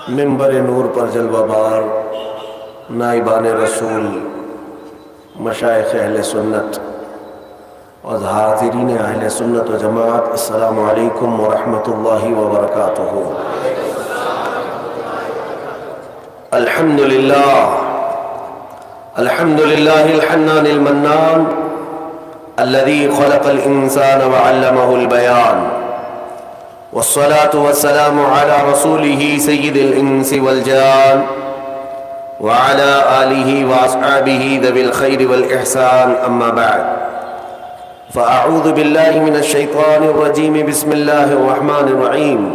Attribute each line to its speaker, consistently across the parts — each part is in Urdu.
Speaker 1: منبر نور پر جلوہ بار نائبان رسول، مشائخ اہل سنت اور حاضرین اہل سنت و جماعت، السلام علیکم ورحمۃ اللہ وبرکاتہ۔ الحمد للہ الحنان المنان الذي خلق الإنسان وعلمه البيان، والصلاة والسلام على رسوله سيد الإنس والجان وعلى آله وأصحابه ذوي الخير والإحسان، أما بعد فأعوذ بالله من الشيطان الرجيم، بسم الله الرحمن الرحيم۔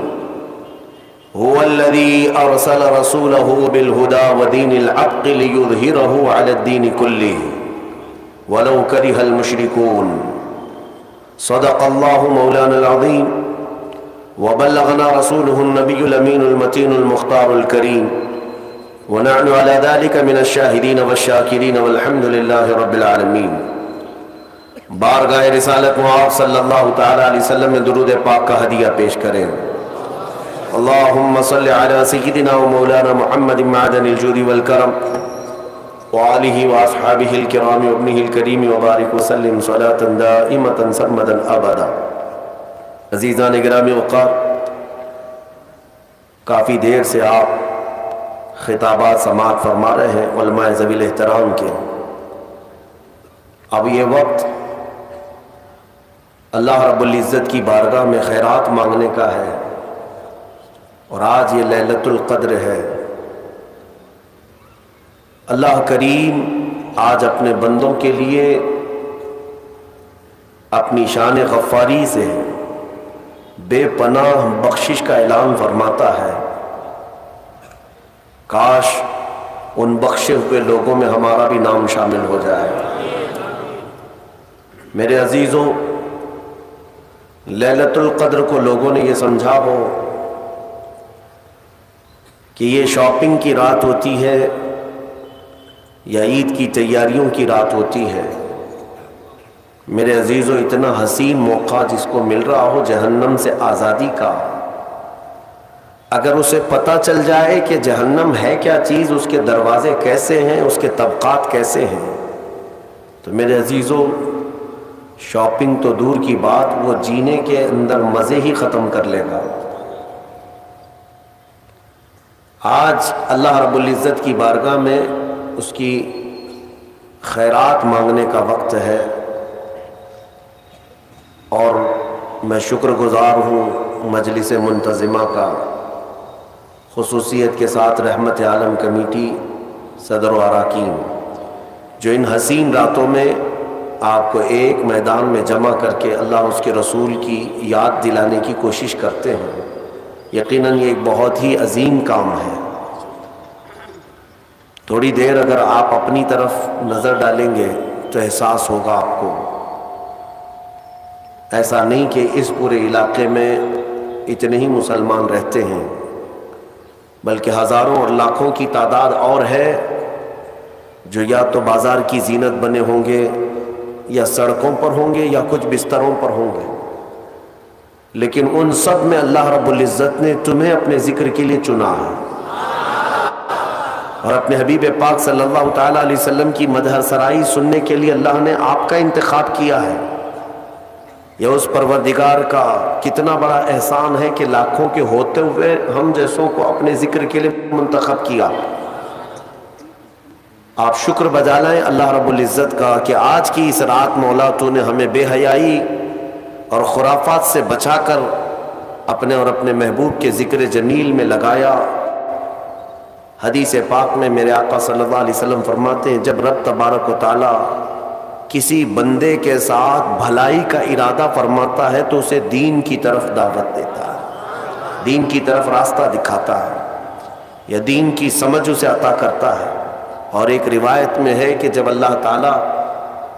Speaker 1: هو الذي أرسل رسوله بالهدى ودين الحق ليظهره على الدين كله ولو كره المشركون۔ صدق الله مولانا العظيم وبلغنا رسوله النبي الأمين المتين المختار الكريم، ونحن على ذلك من الشاهدين والشاكرين والحمد لله رب العالمين۔ بارگاہ رسالت آپ صلی اللہ تعالی علیہ وسلم میں درود پاک کا ہدیہ پیش کریں۔ اللہم صل علی سیدنا و مولانا محمد معدن الجود والکرم وآلہ واصحابہ الکرام وابنہ الکریم وبارک وسلم صلاة دائمة سرمدا ابدا۔ عزیزان گرامی اوقات، کافی دیر سے آپ خطابات سماعت فرما رہے ہیں علماء ذوی الاحترام کے۔ اب یہ وقت اللہ رب العزت کی بارگاہ میں خیرات مانگنے کا ہے، اور آج یہ لیلۃ القدر ہے۔ اللہ کریم آج اپنے بندوں کے لیے اپنی شان غفاری سے بے پناہ بخشش کا اعلان فرماتا ہے۔ کاش ان بخشے ہوئے لوگوں میں ہمارا بھی نام شامل ہو جائے۔ میرے عزیزوں، لیلۃ القدر کو لوگوں نے یہ سمجھا ہو کہ یہ شاپنگ کی رات ہوتی ہے یا عید کی تیاریوں کی رات ہوتی ہے۔ میرے عزیزوں، اتنا حسین موقع جس کو مل رہا ہو جہنم سے آزادی کا، اگر اسے پتہ چل جائے کہ جہنم ہے کیا چیز، اس کے دروازے کیسے ہیں، اس کے طبقات کیسے ہیں، تو میرے عزیزوں شاپنگ تو دور کی بات، وہ جینے کے اندر مزے ہی ختم کر لے گا۔ آج اللہ رب العزت کی بارگاہ میں اس کی خیرات مانگنے کا وقت ہے، اور میں شکر گزار ہوں مجلس منتظمہ کا، خصوصیت کے ساتھ رحمت عالم کمیٹی صدر و اراکین، جو ان حسین راتوں میں آپ کو ایک میدان میں جمع کر کے اللہ اس کے رسول کی یاد دلانے کی کوشش کرتے ہیں۔ یقیناً یہ ایک بہت ہی عظیم کام ہے۔ تھوڑی دیر اگر آپ اپنی طرف نظر ڈالیں گے تو احساس ہوگا آپ کو، ایسا نہیں کہ اس پورے علاقے میں اتنے ہی مسلمان رہتے ہیں، بلکہ ہزاروں اور لاکھوں کی تعداد اور ہے جو یا تو بازار کی زینت بنے ہوں گے، یا سڑکوں پر ہوں گے، یا کچھ بستروں پر ہوں گے، لیکن ان سب میں اللہ رب العزت نے تمہیں اپنے ذکر کے لیے چنا ہے، اور اپنے حبیب پاک صلی اللہ تعالی علیہ وسلم کی مدح سرائی سننے کے لیے اللہ نے آپ کا انتخاب کیا ہے۔ یہ اس پروردگار کا کتنا بڑا احسان ہے کہ لاکھوں کے ہوتے ہوئے ہم جیسوں کو اپنے ذکر کے لیے منتخب کیا۔ آپ شکر بجا لائیں اللہ رب العزت کا کہ آج کی اس رات مولا تو نے ہمیں بے حیائی اور خرافات سے بچا کر اپنے اور اپنے محبوب کے ذکر جمیل میں لگایا۔ حدیث پاک میں میرے آقا صلی اللہ علیہ وسلم فرماتے ہیں، جب رب تبارک و تعالی کسی بندے کے ساتھ بھلائی کا ارادہ فرماتا ہے تو اسے دین کی طرف دعوت دیتا ہے، دین کی طرف راستہ دکھاتا ہے، یا دین کی سمجھ اسے عطا کرتا ہے۔ اور ایک روایت میں ہے کہ جب اللہ تعالیٰ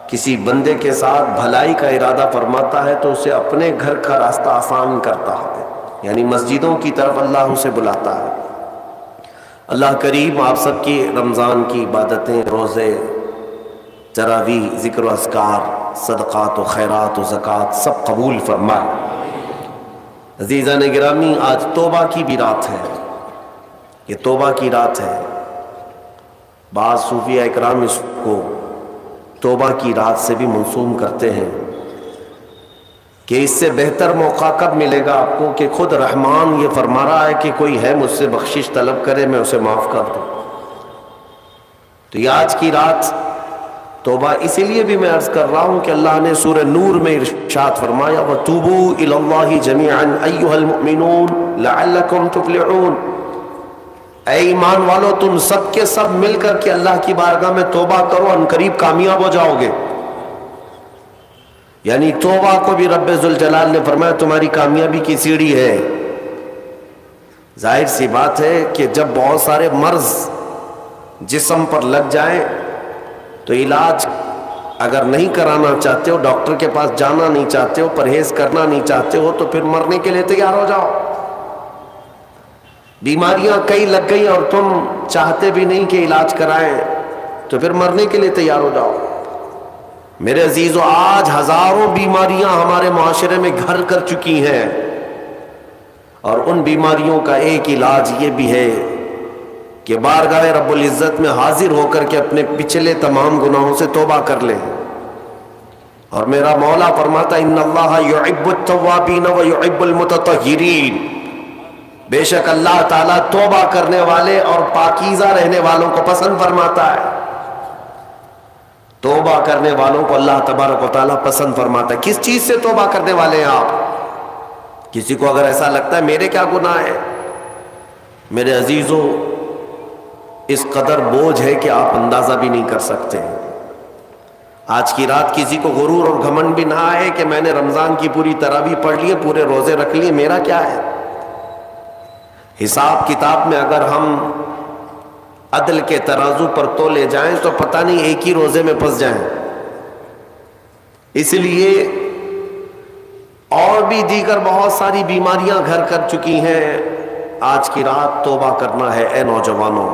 Speaker 1: کسی بندے کے ساتھ بھلائی کا ارادہ فرماتا ہے تو اسے اپنے گھر کا راستہ آسان کرتا ہے، یعنی مسجدوں کی طرف اللہ اسے بلاتا ہے۔ اللہ کریم آپ سب کی رمضان کی عبادتیں، روزے، تراویح، ذکر و اذکار، صدقات و خیرات و زکوٰۃ سب قبول فرمائے۔ عزیزان گرامی، آج توبہ کی بھی رات ہے، یہ توبہ کی رات ہے. بعض صوفیہ اکرام اس کو توبہ کی رات سے بھی منسوب کرتے ہیں کہ اس سے بہتر موقع کب ملے گا آپ کو کہ خود رحمان یہ فرما رہا ہے کہ کوئی ہے مجھ سے بخشش طلب کرے میں اسے معاف کر دوں. تو یہ آج کی رات توبہ اسی لیے بھی میں عرض کر رہا ہوں کہ اللہ نے سورہ نور میں ارشاد فرمایا وَتُوبُوا إِلَى اللَّهِ جَمِيعًا أَيُّهَا الْمُؤْمِنُونَ لَعَلَّكُمْ تُفْلِحُونَ. اے ایمان والو تم سب کے سب مل کر کے اللہ کی بارگاہ میں توبہ کرو، ان قریب کامیاب ہو جاؤ گے. یعنی توبہ کو بھی رب ذوالجلال نے فرمایا تمہاری کامیابی کی سیڑھی ہے. ظاہر سی بات ہے کہ جب بہت سارے مرض جسم پر لگ جائیں تو علاج اگر نہیں کرانا چاہتے ہو، ڈاکٹر کے پاس جانا نہیں چاہتے ہو، پرہیز کرنا نہیں چاہتے ہو، تو پھر مرنے کے لیے تیار ہو جاؤ. بیماریاں کئی لگ گئی اور تم چاہتے بھی نہیں کہ علاج کرائیں تو پھر مرنے کے لیے تیار ہو جاؤ. میرے عزیزو، آج ہزاروں بیماریاں ہمارے معاشرے میں گھر کر چکی ہیں، اور ان بیماریوں کا ایک علاج یہ بھی ہے کہ بارگاہ رب العزت میں حاضر ہو کر کے اپنے پچھلے تمام گناہوں سے توبہ کر لیں. اور میرا مولا فرماتا ان اللہ یحب التوابین ویحب المتطہرین. بے شک اللہ تعالیٰ توبہ کرنے والے اور پاکیزہ رہنے والوں کو پسند فرماتا ہے. توبہ کرنے والوں کو اللہ تبارک و تعالیٰ پسند فرماتا ہے. کس چیز سے توبہ کرنے والے ہیں آپ؟ کسی کو اگر ایسا لگتا ہے میرے کیا گناہ ہے، میرے عزیزو اس قدر بوجھ ہے کہ آپ اندازہ بھی نہیں کر سکتے. آج کی رات کسی کو غرور اور گھمنڈ بھی نہ آئے کہ میں نے رمضان کی پوری تراویح پڑھ لی ہے، پورے روزے رکھ لیے، میرا کیا ہے. حساب کتاب میں اگر ہم عدل کے ترازو پر تولے جائیں تو پتہ نہیں ایک ہی روزے میں پھنس جائیں. اس لیے اور بھی دیگر بہت ساری بیماریاں گھر کر چکی ہیں. آج کی رات توبہ کرنا ہے. اے نوجوانوں،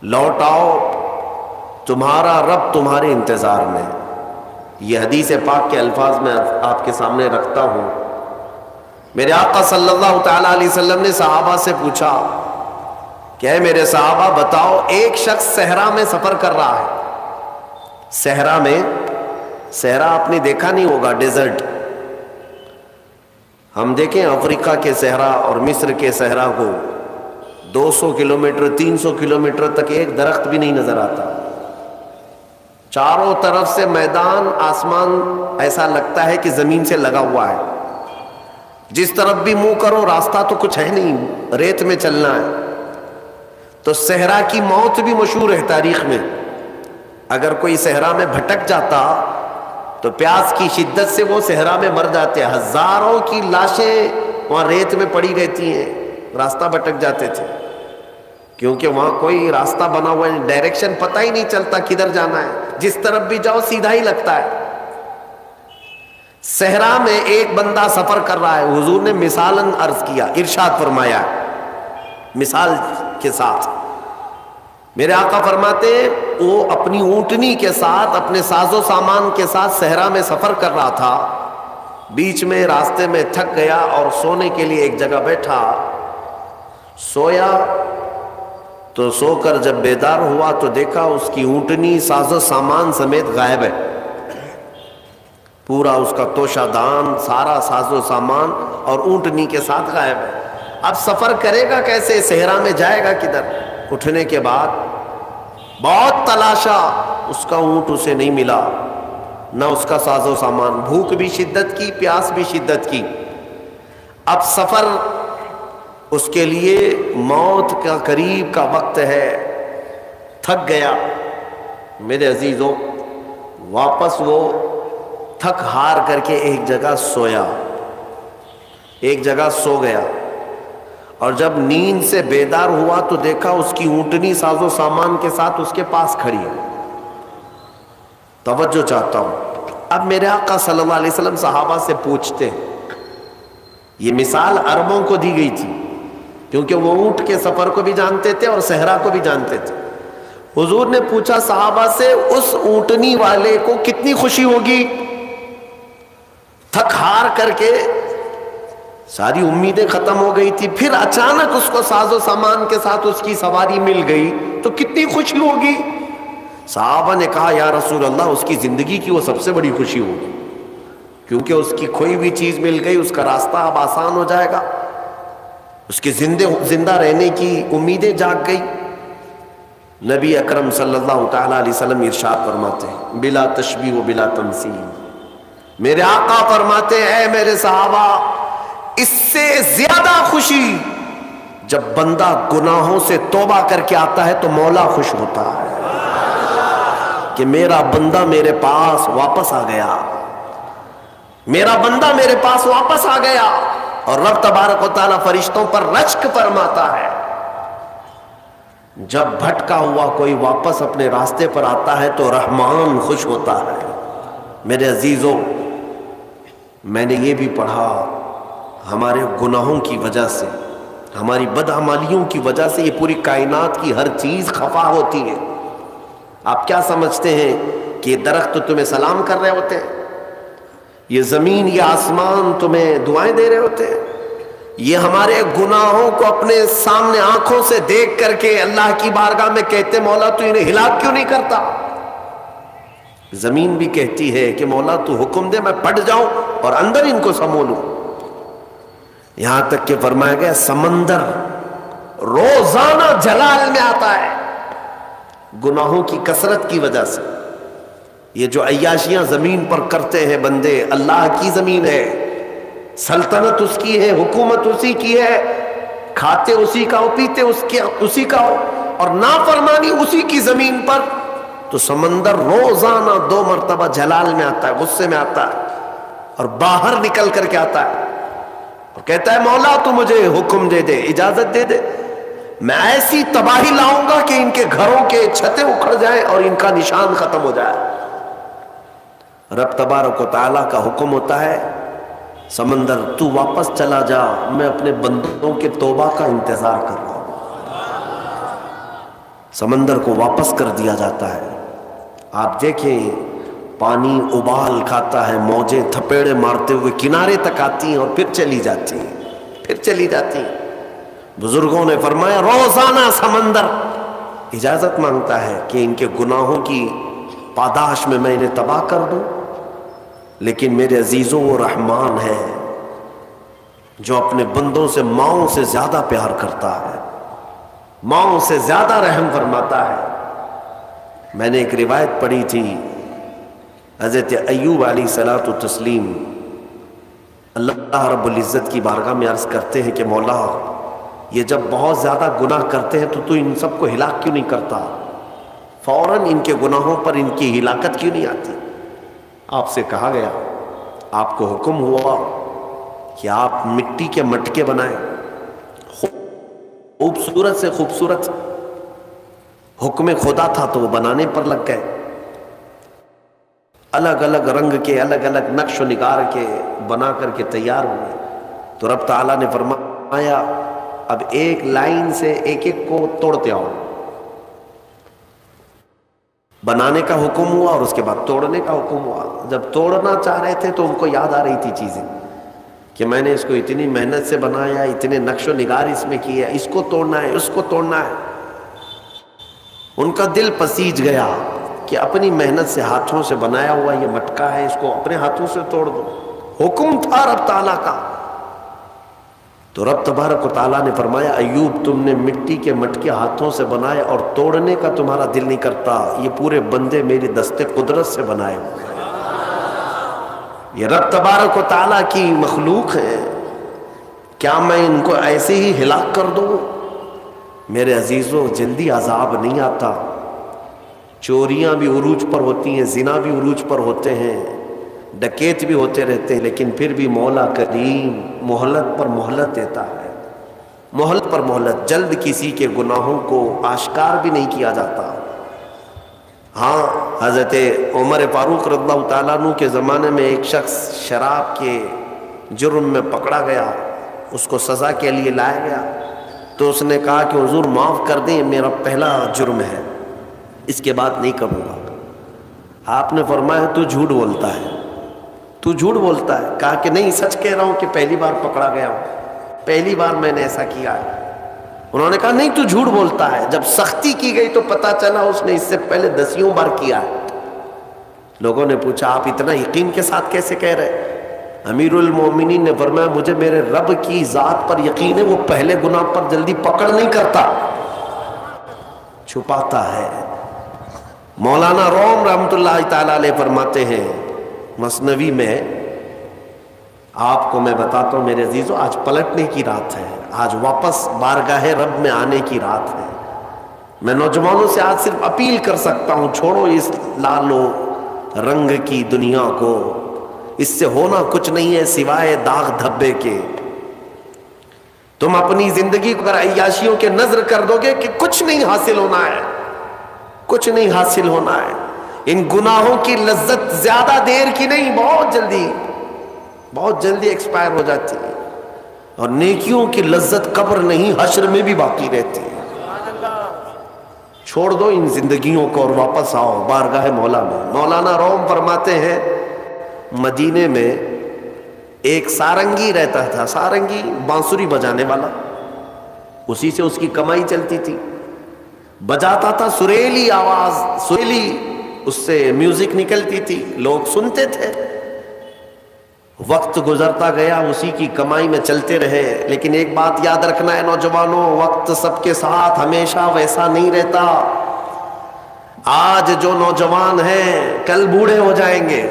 Speaker 1: لوٹ آؤ، تمہارا رب تمہارے انتظار میں. یہ حدیث پاک کے الفاظ میں آپ کے سامنے رکھتا ہوں. میرے آقا صلی اللہ تعالیٰ علیہ وسلم نے صحابہ سے پوچھا کہ اے میرے صحابہ بتاؤ، ایک شخص صحرا میں سفر کر رہا ہے. صحرا میں، صحرا آپ نے دیکھا نہیں ہوگا، ڈیزرٹ. ہم دیکھیں افریقہ کے صحرا اور مصر کے صحرا کو 200 کلومیٹر 300 کلومیٹر تک ایک درخت بھی نہیں نظر آتا. چاروں طرف سے میدان، آسمان ایسا لگتا ہے کہ زمین سے لگا ہوا ہے. جس طرف بھی منہ کرو راستہ تو کچھ ہے نہیں، ریت میں چلنا ہے. تو صحرا کی موت بھی مشہور ہے تاریخ میں. اگر کوئی صحرا میں بھٹک جاتا تو پیاس کی شدت سے وہ صحرا میں مر جاتے. ہزاروں کی لاشیں وہاں ریت میں پڑی رہتی ہیں، راستہ بھٹک جاتے تھے کیونکہ وہاں کوئی راستہ بنا ہوا ہے، ڈائریکشن پتہ ہی نہیں چلتا کدھر جانا ہے، جس طرف بھی جاؤ سیدھا ہی لگتا ہے. صحرا میں ایک بندہ سفر کر رہا ہے. حضور نے مثالاً عرض کیا، ارشاد فرمایا مثال کے ساتھ. میرے آقا فرماتے وہ اپنی اونٹنی کے ساتھ، اپنے ساز و سامان کے ساتھ صحرا میں سفر کر رہا تھا. بیچ میں راستے میں تھک گیا اور سونے کے لیے ایک جگہ بیٹھا. سویا تو سو کر جب بیدار ہوا تو دیکھا اس کی اونٹنی ساز و سامان سمیت غائب ہے. پورا اس کا توشہ دان، سارا ساز و سامان اور اونٹنی کے ساتھ غائب ہے. اب سفر کرے گا کیسے؟ صحرا میں جائے گا کدھر؟ اٹھنے کے بعد بہت تلاشا، اس کا اونٹ اسے نہیں ملا، نہ اس کا ساز و سامان. بھوک بھی شدت کی، پیاس بھی شدت کی. اب سفر اس کے لیے موت کا قریب کا وقت ہے، تھک گیا. میرے عزیزوں، واپس وہ تھک ہار کر کے ایک جگہ سویا، ایک جگہ سو گیا. اور جب نیند سے بیدار ہوا تو دیکھا اس کی اونٹنی ساز و سامان کے ساتھ اس کے پاس کھڑی ہے. توجہ چاہتا ہوں. اب میرے آقا صلی اللہ علیہ وسلم صحابہ سے پوچھتے ہیں، یہ مثال عربوں کو دی گئی تھی کیونکہ وہ اونٹ کے سفر کو بھی جانتے تھے اور صحرا کو بھی جانتے تھے. حضور نے پوچھا صحابہ سے، اس اونٹنی والے کو کتنی خوشی ہوگی تھک ہار کر کے ساری امیدیں ختم ہو گئی تھی، پھر اچانک اس کو ساز و سامان کے ساتھ اس کی سواری مل گئی تو کتنی خوشی ہوگی۔ صحابہ نے کہا یا رسول اللہ اس کی زندگی کی وہ سب سے بڑی خوشی ہوگی، کیونکہ اس کی کھوئی ہوئی چیز مل گئی، اس کا راستہ اب آسان ہو جائے گا، اس کی زندہ رہنے کی امیدیں جاگ گئی۔ نبی اکرم صلی اللہ تعالی علیہ وسلم ارشاد فرماتے ہیں بلا تشبیہ و بلا تمثیل، میرے آقا فرماتے ہیں اے میرے صحابہ، اس سے زیادہ خوشی جب بندہ گناہوں سے توبہ کر کے آتا ہے تو مولا خوش ہوتا ہے کہ میرا بندہ میرے پاس واپس آ گیا، میرا بندہ میرے پاس واپس آ گیا۔ اور رب تبارک و تعالیٰ فرشتوں پر رشک فرماتا ہے، جب بھٹکا ہوا کوئی واپس اپنے راستے پر آتا ہے تو رحمان خوش ہوتا ہے۔ میرے عزیزوں، میں نے یہ بھی پڑھا، ہمارے گناہوں کی وجہ سے، ہماری بدعمالیوں کی وجہ سے یہ پوری کائنات کی ہر چیز خفا ہوتی ہے۔ آپ کیا سمجھتے ہیں کہ یہ درخت تمہیں سلام کر رہے ہوتے ہیں؟ یہ زمین یہ آسمان تمہیں دعائیں دے رہے ہوتے ہیں؟ یہ ہمارے گناہوں کو اپنے سامنے آنکھوں سے دیکھ کر کے اللہ کی بارگاہ میں کہتے مولا تو انہیں ہلاک کیوں نہیں کرتا؟ زمین بھی کہتی ہے کہ مولا تو حکم دے میں پھٹ جاؤں اور اندر ان کو سمو لوں۔ یہاں تک کہ فرمایا گیا سمندر روزانہ جلال میں آتا ہے گناہوں کی کثرت کی وجہ سے۔ یہ جو عیاشیاں زمین پر کرتے ہیں بندے، اللہ کی زمین ہے، سلطنت اس کی ہے، حکومت اسی کی ہے، کھاتے اسی کا ہو، پیتے اسی کا ہو، اور نافرمانی اسی کی زمین پر، تو سمندر روزانہ 2 مرتبہ جلال میں آتا ہے، غصے میں آتا ہے، اور باہر نکل کر کے آتا ہے اور کہتا ہے مولا تو مجھے حکم دے دے، اجازت دے دے، میں ایسی تباہی لاؤں گا کہ ان کے گھروں کے چھتیں اکھڑ جائیں اور ان کا نشان ختم ہو جائے۔ رب تبارک و تعالیٰ کا حکم ہوتا ہے سمندر تو واپس چلا جا، میں اپنے بندوں کے توبہ کا انتظار کر رہا ہوں۔ سمندر کو واپس کر دیا جاتا ہے۔ آپ دیکھیں پانی ابال کھاتا ہے، موجیں تھپیڑے مارتے ہوئے کنارے تک آتی ہیں اور پھر چلی جاتی ہیں، پھر چلی جاتی ہیں۔ بزرگوں نے فرمایا روزانہ سمندر اجازت مانگتا ہے کہ ان کے گناہوں کی پاداش میں انہیں تباہ کر دوں، لیکن میرے عزیزوں وہ رحمان ہے جو اپنے بندوں سے ماؤں سے زیادہ پیار کرتا ہے، ماؤں سے زیادہ رحم فرماتا ہے۔ میں نے ایک روایت پڑھی تھی، حضرت ایوب علیہ الصلوۃ والتسلیم اللہ رب العزت کی بارگاہ میں عرض کرتے ہیں کہ مولا یہ جب بہت زیادہ گناہ کرتے ہیں تو ان سب کو ہلاک کیوں نہیں کرتا؟ فوراً ان کے گناہوں پر ان کی ہلاکت کیوں نہیں آتی؟ آپ سے کہا گیا، آپ کو حکم ہوا کہ آپ مٹی کے مٹکے بنائیں، خوبصورت سے خوبصورت، حکم خدا تھا تو وہ بنانے پر لگ گئے، الگ الگ رنگ کے، الگ الگ نقش و نگار کے بنا کر کے تیار ہوئے۔ تو رب تعالیٰ نے فرمایا اب ایک لائن سے ایک ایک کو توڑتے آؤ۔ بنانے کا حکم ہوا اور اس کے بعد توڑنے کا حکم ہوا۔ جب توڑنا چاہ رہے تھے تو ان کو یاد آ رہی تھی چیزیں کہ میں نے اس کو اتنی محنت سے بنایا، اتنے نقش و نگار اس میں کیے، اس کو توڑنا ہے، اس کو توڑنا ہے۔ ان کا دل پسیج گیا کہ اپنی محنت سے ہاتھوں سے بنایا ہوا یہ مٹکا ہے، اس کو اپنے ہاتھوں سے توڑ دو۔ حکم تھا رب تعالیٰ کا۔ تو رب تبارک و تعالیٰ نے فرمایا ایوب تم نے مٹی کے مٹکے ہاتھوں سے بنائے اور توڑنے کا تمہارا دل نہیں کرتا، یہ پورے بندے میری دست قدرت سے بنائے ہوئے ہیں۔ یہ رب تبارک و تعالیٰ کی مخلوق ہے، کیا میں ان کو ایسے ہی ہلاک کر دوں؟ میرے عزیزوں جلدی عذاب نہیں آتا، چوریاں بھی عروج پر ہوتی ہیں، زنا بھی عروج پر ہوتے ہیں، ڈکیت بھی ہوتے رہتے ہیں، لیکن پھر بھی مولا کریم مہلت پر مہلت دیتا ہے، مہلت پر مہلت۔ جلد کسی کے گناہوں کو آشکار بھی نہیں کیا جاتا۔ ہاں حضرت عمر فاروق رضی اللہ تعالیٰ عنہ کے زمانے میں ایک شخص شراب کے جرم میں پکڑا گیا، اس کو سزا کے لیے لایا گیا، تو اس نے کہا کہ حضور معاف کر دیں، میرا پہلا جرم ہے، اس کے بعد نہیں کروں گا۔ آپ نے فرمایا تو جھوٹ بولتا ہے، تو جھوٹ بولتا ہے. کہا کہ نہیں سچ کہہ رہا ہوں کہ پہلی بار پکڑا گیا ہوں, پہلی بار میں نے ایسا کیا ہے. انہوں نے کہا نہیں تو جھوٹ بولتا ہے. جب سختی کی گئی تو پتا چلا اس نے اس سے پہلے 10 بار کیا ہے. لوگوں نے پوچھا آپ اتنا یقین کے ساتھ کیسے کہہ رہے؟ امیر المومنین نے فرمایا مجھے میرے رب کی ذات پر یقین ہے, وہ پہلے گناہ پر جلدی پکڑ نہیں کرتا, چھپاتا ہے. مولانا روم رحمۃ اللہ تعالی علیہ فرماتے ہیں مثنوی میں, آپ کو میں بتاتا ہوں میرے عزیزو, آج پلٹنے کی رات ہے, آج واپس بارگاہ رب میں آنے کی رات ہے. میں نوجوانوں سے آج صرف اپیل کر سکتا ہوں, چھوڑو اس لالو رنگ کی دنیا کو, اس سے ہونا کچھ نہیں ہے سوائے داغ دھبے کے. تم اپنی زندگی کو اگر عیاشیوں کے نظر کر دو گے کہ کچھ نہیں حاصل ہونا ہے, کچھ نہیں حاصل ہونا ہے. ان گناہوں کی لذت زیادہ دیر کی نہیں, بہت جلدی ایکسپائر ہو جاتی ہے. اور نیکیوں کی لذت قبر نہیں حشر میں بھی باقی رہتی ہے. چھوڑ دو ان زندگیوں کو اور واپس آؤ بارگاہ مولا میں. مولانا روم فرماتے ہیں مدینے میں ایک سارنگی رہتا تھا, سارنگی بانسری بجانے والا, اسی سے اس کی کمائی چلتی تھی. بجاتا تھا سریلی آواز, سریلی اس سے میوزک نکلتی تھی, لوگ سنتے تھے. وقت گزرتا گیا, اسی کی کمائی میں چلتے رہے. لیکن ایک بات یاد رکھنا ہے نوجوانوں, وقت سب کے ساتھ ہمیشہ ویسا نہیں رہتا. آج جو نوجوان ہیں کل بوڑھے ہو جائیں گے.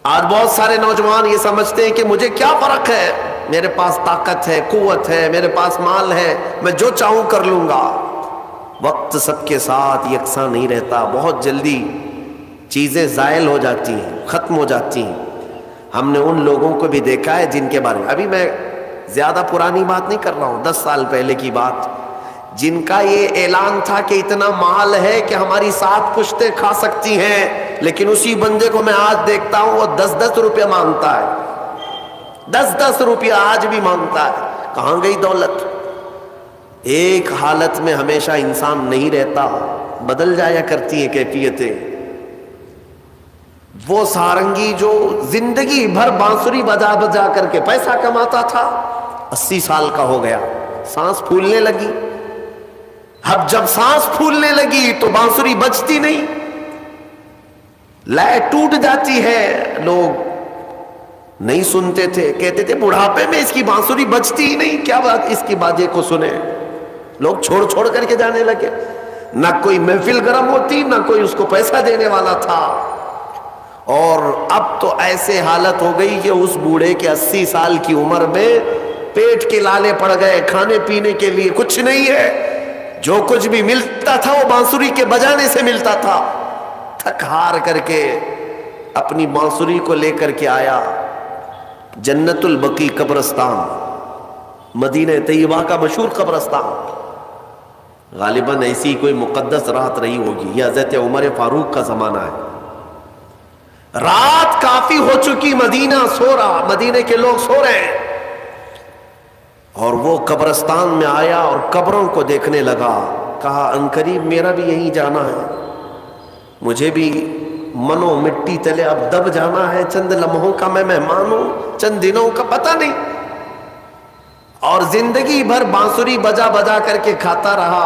Speaker 1: آج بہت سارے نوجوان یہ سمجھتے ہیں کہ مجھے کیا فرق ہے, میرے پاس طاقت ہے, قوت ہے, میرے پاس مال ہے, میں جو چاہوں کر لوں گا. وقت سب کے ساتھ یکساں نہیں رہتا, بہت جلدی چیزیں زائل ہو جاتی ہیں, ختم ہو جاتی ہیں. ہم نے ان لوگوں کو بھی دیکھا ہے جن کے بارے میں, ابھی میں زیادہ پرانی بات نہیں کر رہا ہوں, 10 سال پہلے کی بات, جن کا یہ اعلان تھا کہ اتنا مال ہے کہ ہماری 7 پشتیں کھا سکتی ہیں, لیکن اسی بندے کو میں آج دیکھتا ہوں وہ 10-10 روپے مانگتا ہے, 10-10 روپیہ آج بھی مانگتا ہے. کہاں گئی دولت؟ ایک حالت میں ہمیشہ انسان نہیں رہتا, بدل جایا کرتی ہیں کیفیتیں. وہ سارنگی جو زندگی بھر بانسری بجا بجا کر کے پیسہ کماتا تھا, 80 سال کا ہو گیا, سانس پھولنے لگی. اب جب سانس پھولنے لگی تو بانسری بجتی نہیں, لے ٹوٹ جاتی ہے. لوگ نہیں سنتے تھے, کہتے تھے بڑھاپے میں اس کی بانسری بجتی ہی نہیں, کیا بات اس کی باجے کو سنے. لوگ چھوڑ کر کے جانے لگے. نہ کوئی محفل گرم ہوتی, نہ کوئی اس کو پیسہ دینے والا تھا. اور اب تو ایسے حالت ہو گئی کہ اس بوڑھے کے 80 سال کی عمر میں پیٹ کے لالے پڑ گئے, کھانے پینے کے لیے کچھ نہیں ہے. جو کچھ بھی ملتا تھا وہ بانسری کے بجانے سے ملتا تھا. تھک ہار کر کے اپنی بانسری کو لے کر کے آیا جنت البقیع قبرستان, مدینہ طیبہ کا مشہور قبرستان. غالباً ایسی کوئی مقدس رات رہی ہوگی, یہ حضرت عمر فاروق کا زمانہ ہے. رات کافی ہو چکی, مدینہ سو رہا, مدینے کے لوگ سو رہے ہیں. اور وہ قبرستان میں آیا اور قبروں کو دیکھنے لگا. کہا عنقریب میرا بھی یہیں جانا ہے, مجھے بھی منو مٹی تلے اب دب جانا ہے. چند لمحوں کا میں مہمان ہوں, چند دنوں کا پتہ نہیں. اور زندگی بھر بانسری بجا بجا کر کے کھاتا رہا.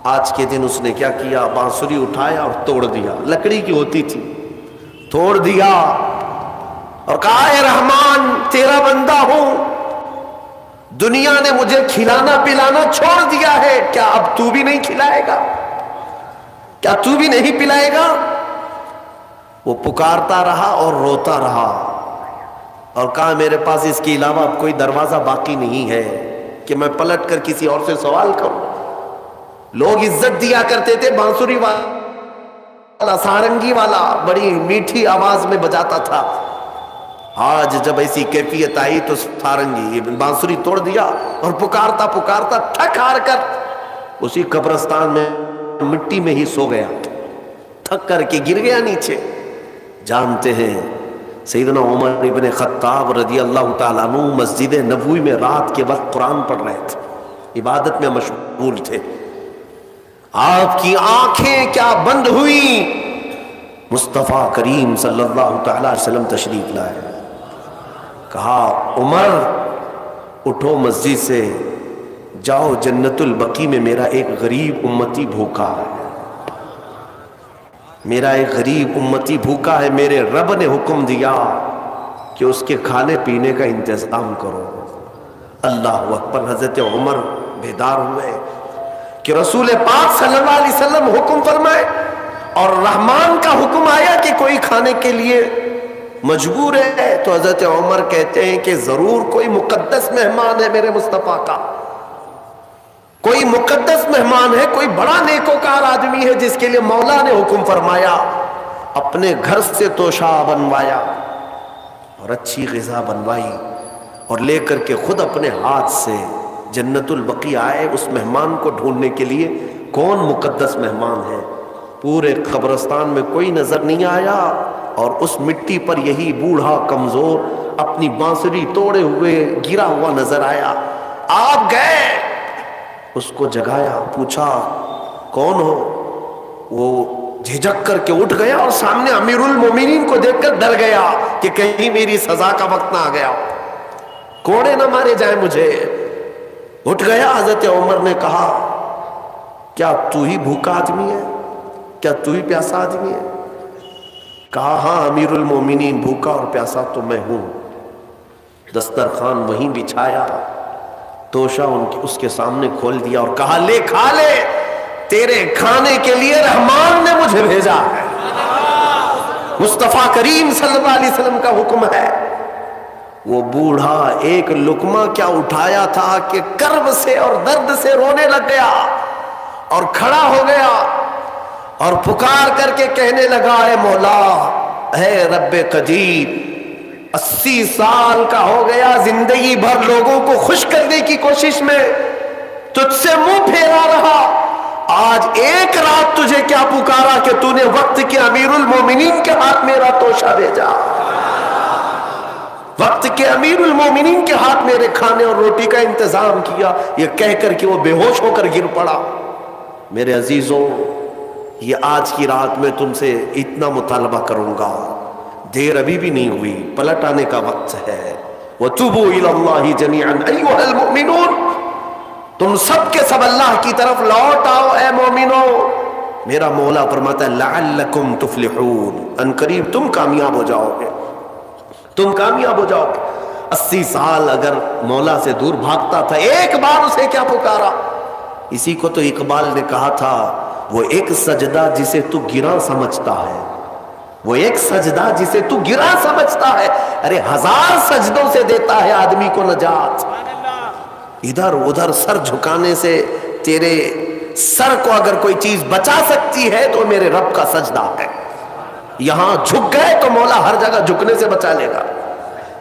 Speaker 1: آج کے دن اس نے کیا کیا, بانسری اٹھایا اور توڑ دیا. لکڑی کی ہوتی تھی, توڑ دیا اور کہا اے رحمان تیرا بندہ ہوں, دنیا نے مجھے کھلانا پلانا چھوڑ دیا ہے, کیا اب تو بھی نہیں کھلائے گا, کیا تو بھی نہیں پلائے گا. وہ پکارتا رہا اور روتا رہا اور کہا میرے پاس اس کے علاوہ اب کوئی دروازہ باقی نہیں ہے کہ میں پلٹ کر کسی اور سے سوال کروں. لوگ عزت دیا کرتے تھے, بانسری والا سارنگی والا بڑی میٹھی آواز میں بجاتا تھا. آج جب ایسی کیفیت آئی تو سارنگی بانسری توڑ دیا اور پکارتا پکارتا تھک ہار کر اسی قبرستان میں مٹی میں ہی سو گیا, تھک کر کے گر گیا نیچے. جانتے ہیں سیدنا عمر ابن خطاب رضی اللہ تعالیٰ عنہ مسجد نبوی میں رات کے وقت قرآن پڑھ رہے تھے, عبادت میں مشغول تھے. آپ کی آنکھیں کیا بند ہوئیں, مصطفیٰ کریم صلی اللہ تعالی علیہ وسلم تشریف لائے. کہا عمر اٹھو مسجد سے، جاؤ جنت البقیع میں میرا ایک غریب امتی بھوکا ہے، میرا ایک غریب امتی بھوکا ہے، میرے رب نے حکم دیا کہ اس کے کھانے پینے کا انتظام کرو. اللہ اکبر. حضرت عمر بیدار ہوئے کہ رسول پاک صلی اللہ علیہ وسلم حکم فرمائے اور رحمان کا حکم آیا کہ کوئی کھانے کے لیے مجبور ہے. تو حضرت عمر کہتے ہیں کہ ضرور کوئی مقدس مہمان ہے میرے مصطفیٰ کا، کوئی مقدس مہمان ہے، کوئی بڑا نیکوکار آدمی ہے جس کے لیے مولا نے حکم فرمایا. اپنے گھر سے توشہ بنوایا اور اچھی غذا بنوائی اور لے کر کے خود اپنے ہاتھ سے جنت البقیع آئے اس مہمان کو ڈھونڈنے کے لیے. کون مقدس مہمان ہے؟ پورے قبرستان میں کوئی نظر نہیں آیا اور اس مٹی پر یہی بوڑھا کمزور اپنی بانسری توڑے ہوئے گرا ہوا نظر آیا. آپ گئے، اس کو جگایا، پوچھا کون ہو؟ وہ جھجک کر کے اٹھ گیا اور سامنے امیر المومنین کو دیکھ کر ڈر گیا کہ کہیں میری سزا کا وقت نہ آ گیا، کوڑے نہ مارے جائیں مجھے. اٹھ گیا. حضرت عمر نے کہا کیا تو ہی بھوکا آدمی ہے؟ کیا تو ہی پیاسا آدمی ہے؟ کہا ہاں امیر المومنین، بھوکا اور پیاسا تو میں ہوں. دسترخوان وہیں بچھایا، توشہ اس کے سامنے کھول دیا اور کہا لے کھا لے، تیرے کھانے کے لیے رحمان نے مجھے بھیجا ہے. مصطفیٰ کریم صلی اللہ علیہ وسلم کا حکم ہے. وہ بوڑھا ایک لقمہ کیا اٹھایا تھا کہ کرب سے اور درد سے رونے لگ گیا اور کھڑا ہو گیا اور پکار کر کے کہنے لگا اے مولا، اے رب قدیر، 80 سال کا ہو گیا، زندگی بھر لوگوں کو خوش کرنے کی کوشش میں تجھ سے منہ پھیرا رہا، آج ایک رات تجھے کیا پکارا کہ تو نے وقت کے امیر المومنین کے ہاتھ میرا توشہ بھیجا، وقت کے امیر المومنین کے ہاتھ میرے کھانے اور روٹی کا انتظام کیا. یہ کہہ کر کہ وہ بے ہوش ہو کر گر پڑا. میرے عزیزوں، یہ آج کی رات میں تم سے اتنا مطالبہ کروں گا، دیر ابھی بھی نہیں ہوئی، پلٹ آنے کا وقت ہے. وَتُوبُوا إِلَى اللَّهِ جَمِيعًا أَيُّهَا الْمُؤْمِنُونَ، تم سب کے سب اللہ کی طرف لوٹ آؤ اے مومنو. میرا مولا فرماتا ہے لَعَلَّكُمْ تُفْلِحُونَ، ان قریب تم کامیاب ہو جاؤ گے، تم کامیاب ہو جاؤ گے. 80 سال اگر مولا سے دور بھاگتا تھا، ایک بار اسے کیا پکارا. اسی کو تو اقبال نے کہا تھا وہ ایک سجدہ جسے تو گراں سمجھتا ہے، وہ ایک سجدہ جسے تو گراں سمجھتا ہے، ارے 1000 سجدوں سے دیتا ہے آدمی کو نجات. ادھر ادھر سر جھکانے سے تیرے سر کو اگر کوئی چیز بچا سکتی ہے تو میرے رب کا سجدہ ہے. یہاں جھک گئے تو مولا ہر جگہ جھکنے سے بچا لے گا،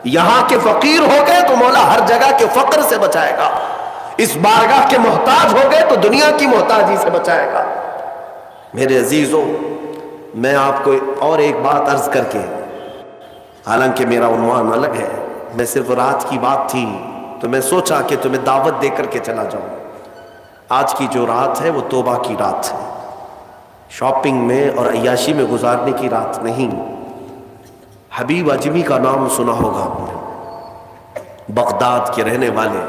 Speaker 1: یہاں کے فقیر ہو گئے تو مولا ہر جگہ کے فقر سے بچائے گا، اس بارگاہ کے محتاج ہو گئے تو دنیا کی محتاجی سے بچائے گا. میرے عزیزوں، میں آپ کو اور ایک بات عرض کر کے، حالانکہ میرا عنوان الگ ہے، میں صرف رات کی بات تھی تو میں سوچا کہ تمہیں دعوت دے کر کے چلا جاؤں. آج کی جو رات ہے وہ توبہ کی رات ہے، شاپنگ میں اور عیاشی میں گزارنے کی رات نہیں. حبیب اجمی کا نام سنا ہوگا آپ نے، بغداد کے رہنے والے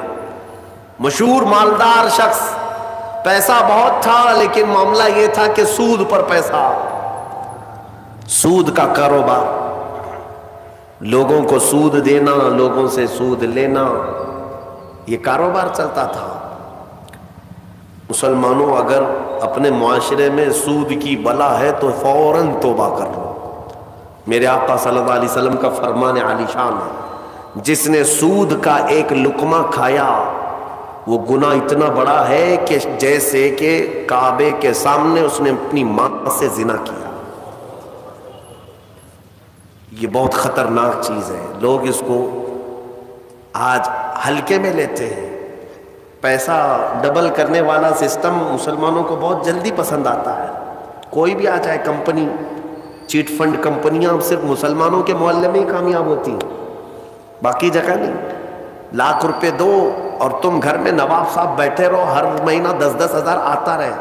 Speaker 1: مشہور مالدار شخص، پیسہ بہت تھا لیکن معاملہ یہ تھا کہ سود پر پیسہ، سود کا کاروبار، لوگوں کو سود دینا، لوگوں سے سود لینا، یہ کاروبار چلتا تھا. مسلمانوں، اگر اپنے معاشرے میں سود کی بلا ہے تو فوراً توبہ کر لو. میرے آقا صلی اللہ علیہ وسلم کا فرمان عالی شان ہے، جس نے سود کا ایک لقمہ کھایا وہ گناہ اتنا بڑا ہے کہ جیسے کہ کعبے کے سامنے اس نے اپنی ماں سے زنا کیا. یہ بہت خطرناک چیز ہے، لوگ اس کو آج ہلکے میں لیتے ہیں. پیسہ ڈبل کرنے والا سسٹم مسلمانوں کو بہت جلدی پسند آتا ہے. کوئی بھی آ جائے کمپنی، چیٹ فنڈ کمپنیاں صرف مسلمانوں کے محلے میں ہی کامیاب ہوتی ہیں، باقی جگہ نہیں. لاکھ روپے دو اور تم گھر میں نواب صاحب بیٹھے رہو، ہر مہینہ 10-10 ہزار آتا رہے،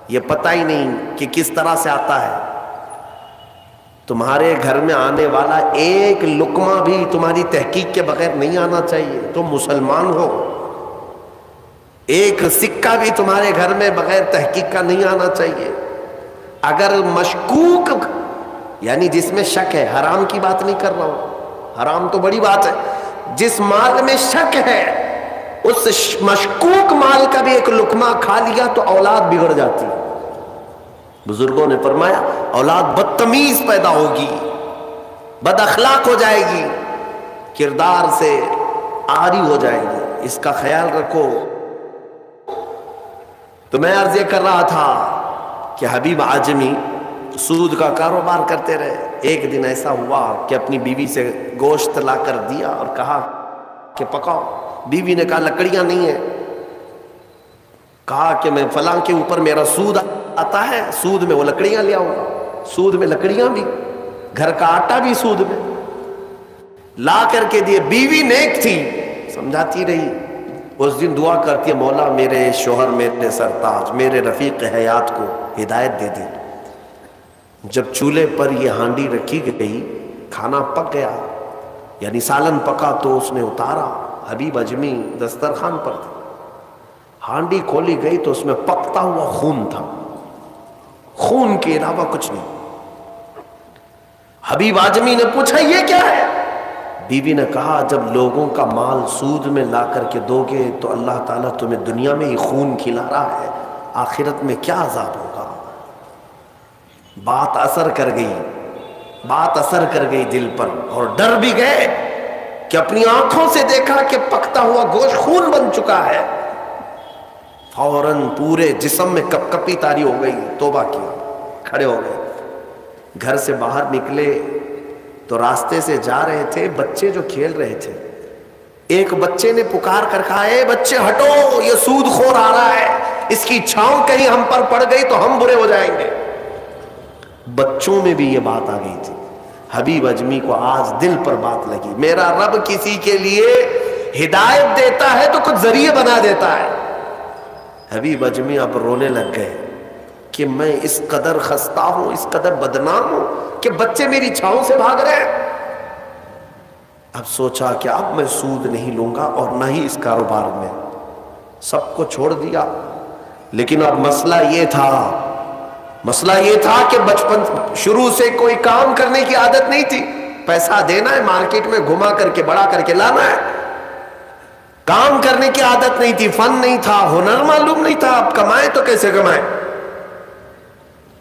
Speaker 1: یہ پتہ ہی نہیں کہ کس طرح سے آتا ہے. تمہارے گھر میں آنے والا ایک لقمہ بھی تمہاری تحقیق کے بغیر نہیں آنا چاہیے. تم مسلمان ہو. ایک سکہ بھی تمہارے گھر میں بغیر تحقیق کا نہیں آنا چاہیے. اگر مشکوک یعنی جس میں شک ہے، حرام کی بات نہیں کر رہا ہوں، حرام تو بڑی بات ہے، جس مال میں شک ہے اس مشکوک مال کا بھی ایک لقمہ کھا لیا تو اولاد بگڑ جاتی. بزرگوں نے فرمایا اولاد بدتمیز پیدا ہوگی، بد اخلاق ہو جائے گی، کردار سے عاری ہو جائے گی. اس کا خیال رکھو. تو میں عرض یہ کر رہا تھا کہ حبیب اعجمی سود کا کاروبار کرتے رہے. ایک دن ایسا ہوا کہ اپنی بیوی سے گوشت لا کر دیا اور کہا کہ پکاؤ. بیوی نے کہا لکڑیاں نہیں ہیں. کہا کہ میں فلاں کے اوپر میرا سود آتا ہے، سود میں وہ لکڑیاں لے آؤں گا. سود میں لکڑیاں بھی، گھر کا آٹا بھی سود میں لا کر کے دیے. بیوی نیک تھی، سمجھاتی رہی. اس دن دعا کرتی ہے مولا میرے شوہر، میرے سرتاج، میرے رفیق حیات کو ہدایت دے دے. جب چولہے پر یہ ہانڈی رکھی گئی، کھانا پک گیا یعنی سالن پکا تو اس نے اتارا. حبیب اجمی دسترخوان پر تھا. ہانڈی کھولی گئی تو اس میں پکتا ہوا خون تھا، خون کے علاوہ کچھ نہیں. حبیب اعجمی نے پوچھا یہ کیا ہے؟ بیوی نے کہا جب لوگوں کا مال سود میں لا کر کے دو گے تو اللہ تعالیٰ تمہیں دنیا میں ہی خون کھلا رہا ہے، آخرت میں کیا عذاب ہوگا. بات اثر کر گئی، بات اثر کر گئی دل پر، اور ڈر بھی گئے کہ اپنی آنکھوں سے دیکھا کہ پکتا ہوا گوشت خون بن چکا ہے. فوراً پورے جسم میں کپ کپی تاری ہو گئی. توبہ کیا، کھڑے ہو گئے. گھر سے باہر نکلے تو راستے سے جا رہے تھے، بچے جو کھیل رہے تھے، ایک بچے نے پکار کر کہا اے بچے ہٹو، یہ سود خور آ رہا ہے، اس کی چھاؤں کہیں ہم پر پڑ گئی تو ہم برے ہو جائیں گے. بچوں میں بھی یہ بات آ گئی تھی. حبیب اجمی کو آج دل پر بات لگی، میرا رب کسی کے لیے ہدایت دیتا ہے تو کچھ ذریعے بنا دیتا ہے. حبیب اجمی اب رونے لگ گئے کہ میں اس قدر خستہ ہوں، اس قدر بدنام ہوں کہ بچے میری چھاؤں سے بھاگ رہے ہیں. اب سوچا کہ اب میں سود نہیں لوں گا اور نہ ہی اس کاروبار میں. سب کو چھوڑ دیا. لیکن اب مسئلہ یہ تھا کہ بچپن شروع سے کوئی کام کرنے کی عادت نہیں تھی. پیسہ دینا ہے، مارکیٹ میں گھما کر کے بڑا کر کے لانا ہے. کام کرنے کی عادت نہیں تھی، فن نہیں تھا، ہنر معلوم نہیں تھا. اب کمائیں تو کیسے کمائیں؟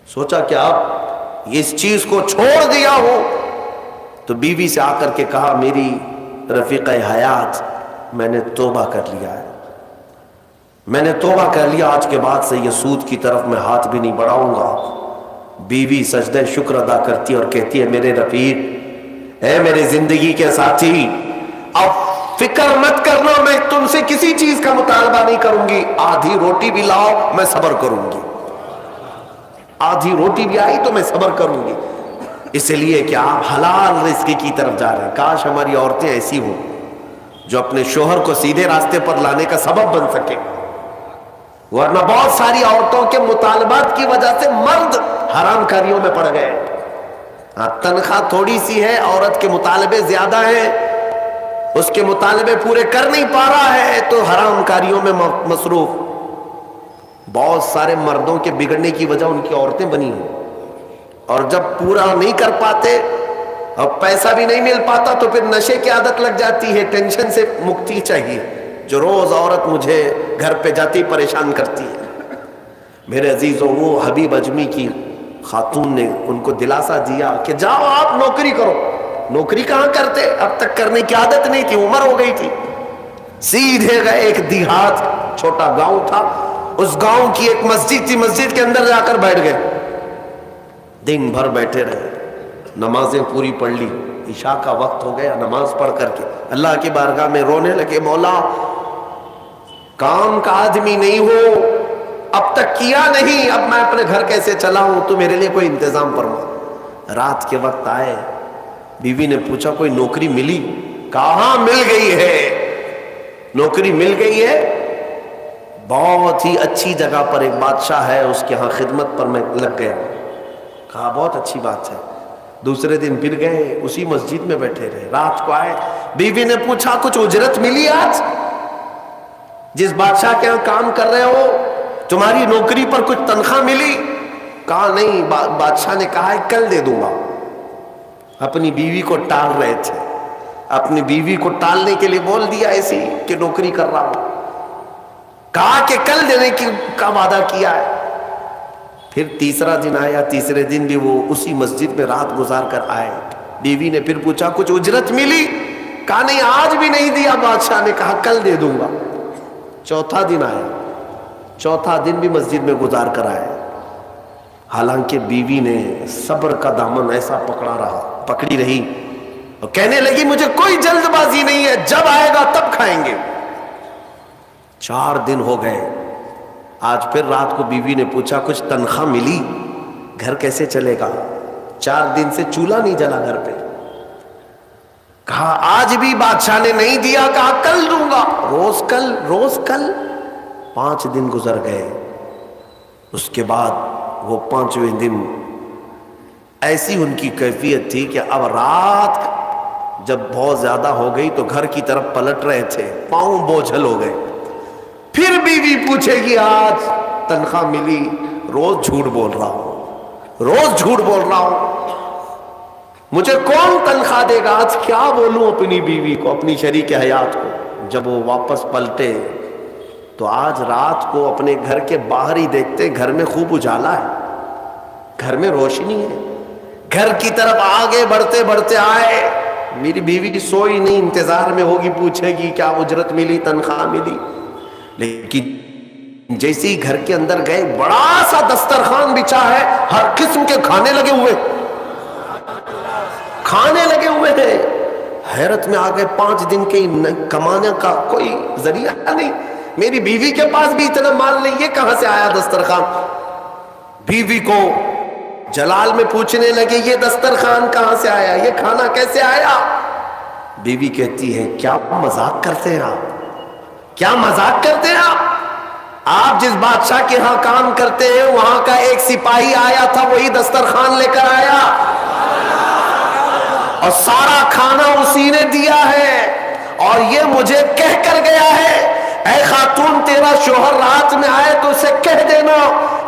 Speaker 1: سوچا کہ اب اس چیز کو چھوڑ دیا ہو تو بیوی سے آ کر کے کہا میری رفیق حیات، میں نے توبہ کر لیا ہے، میں نے توبہ کر لیا، آج کے بعد سے یہ سود کی طرف میں ہاتھ بھی نہیں بڑھاؤں گا. بیوی سجدہ شکر ادا کرتی اور کہتی ہے میرے رفیق، اے میرے زندگی کے ساتھی، اب فکر مت کرنا، میں تم سے کسی چیز کا مطالبہ نہیں کروں گی. آدھی روٹی بھی لاؤ میں صبر کروں گی، آدھی روٹی بھی آئی تو میں صبر کروں گی، اس لیے کہ آپ حلال رزق کی طرف جا رہے ہیں. کاش ہماری عورتیں ایسی ہوں جو اپنے شوہر کو سیدھے راستے پر لانے کا سبب بن سکے. ورنہ بہت ساری عورتوں کے مطالبات کی وجہ سے مرد حرام کاریوں میں پڑ گئے. تنخواہ تھوڑی سی ہے، عورت کے مطالبے زیادہ ہیں، اس کے مطالبے پورے کر نہیں پا رہا ہے تو حرام کاریوں میں مصروف. بہت سارے مردوں کے بگڑنے کی وجہ ان کی عورتیں بنی ہیں، اور جب پورا نہیں کر پاتے اور پیسہ بھی نہیں مل پاتا تو پھر نشے کی عادت لگ جاتی ہے. ٹینشن سے مکتی چاہیے. جو روز عورت مجھے گھر پہ جاتی پریشان کرتی ہے. میرے عزیزوں، وہ حبیب اجمی کی خاتون نے ان کو دلاسا دیا کہ جاؤ آپ نوکری کرو. نوکری کہاں کرتے؟ اب تک کرنے کی عادت نہیں تھی، عمر ہو گئی تھی. سیدھے گئے، ایک دیہات چھوٹا گاؤں تھا، اس گاؤں کی ایک مسجد تھی، مسجد کے اندر جا کر بیٹھ گئے. دن بھر بیٹھے رہے، نمازیں پوری پڑھ لی. عشاء کا وقت ہو گیا، نماز پڑھ کر کے اللہ کی بارگاہ میں رونے لگے، مولا کام کا آدمی نہیں ہو، اب تک کیا نہیں، اب میں اپنے گھر کیسے چلاؤں؟ تو میرے لیے کوئی انتظام فرما. رات کے وقت آئے، بیوی نے پوچھا کوئی نوکری ملی؟ کہاں مل گئی ہے، نوکری مل گئی ہے، بہت ہی اچھی جگہ پر ایک بادشاہ ہے، اس کے ہاں خدمت پر میں لگ گیا. کہا بہت اچھی بات ہے. دوسرے دن پھر گئے, اسی مسجد میں بیٹھے رہے. رات کو آئے, بیوی نے پوچھا کچھ اجرت ملی آج؟ جس بادشاہ کے یہاں کام کر رہے ہو تمہاری نوکری پر کچھ تنخواہ ملی؟ کہا نہیں. بادشاہ نے کہا ہے کل دے دوں گا. اپنی بیوی کو ٹال رہے تھے, اپنی بیوی کو ٹالنے کے لیے بول دیا ایسی کہ نوکری کر رہا ہوں. کہا کہ کل دینے کا وعدہ کیا ہے. پھر تیسرا دن آیا, تیسرے دن بھی وہ اسی مسجد میں رات گزار کر آئے. بیوی نے پھر پوچھا کچھ اجرت ملی؟ کہا نہیں آج بھی نہیں دیا. بادشاہ نے کہا کل دے دوں گا. چوتھا دن آیا, چوتھا دن بھی مسجد میں گزار کر آئے. حالانکہ بیوی نے صبر کا دامن ایسا پکڑی رہی اور کہنے لگی مجھے کوئی جلد بازی نہیں ہے, جب آئے گا تب کھائیں گے. 4 دن ہو گئے. آج پھر رات کو بیوی نے پوچھا کچھ تنخواہ ملی؟ گھر کیسے چلے گا؟ 4 دن سے چولہا نہیں جلا گھر پہ. کہا آج بھی بادشاہ نے نہیں دیا. کہا کل دوں گا. روز کل, روز کل. 5 دن گزر گئے. اس کے بعد وہ 5ویں دن ایسی ان کی کیفیت تھی کہ اب رات جب بہت زیادہ ہو گئی تو گھر کی طرف پلٹ رہے تھے, پاؤں بوجھل ہو گئے. پھر بیوی پوچھے گی آج تنخواہ ملی؟ روز جھوٹ بول رہا ہوں, روز جھوٹ بول رہا ہوں, مجھے کون تنخواہ دے گا؟ آج کیا بولوں اپنی بیوی کو, اپنی شریک حیات کو. جب وہ واپس پلٹے تو آج رات کو اپنے گھر کے باہر ہی دیکھتے گھر میں خوب اجالا ہے, گھر میں روشنی ہے. گھر کی طرف آگے بڑھتے بڑھتے آئے. میری بیوی کی سوئی نہیں, انتظار میں ہوگی, پوچھے گی کیا اجرت ملی, تنخواہ ملی. لیکن جیسے ہی گھر کے اندر گئے بڑا سا دسترخوان بچھا ہے, ہر قسم کے کھانے لگے ہوئے, کھانے لگے ہوئے تھے. حیرت میں آ گئے. 5 دن کے کمانے کا کوئی ذریعہ نہیں. میری بیوی کے پاس بھی اتنا مال نہیں, یہ کہاں سے آیا دسترخوان؟ بیوی کو جلال میں پوچھنے لگے یہ دسترخوان کہاں سے آیا, یہ کھانا کیسے آیا؟ بیوی کہتی ہے کیا مذاق کرتے ہیں آپ, کیا مذاق کرتے ہیں آپ؟ آپ جس بادشاہ کے ہاں کام کرتے ہیں وہاں کا ایک سپاہی آیا تھا, وہی دسترخوان لے کر آیا اور سارا کھانا اسی نے دیا ہے, اور یہ مجھے کہہ کر گیا ہے اے خاتون تیرا شوہر رات میں آئے تو اسے کہہ دینا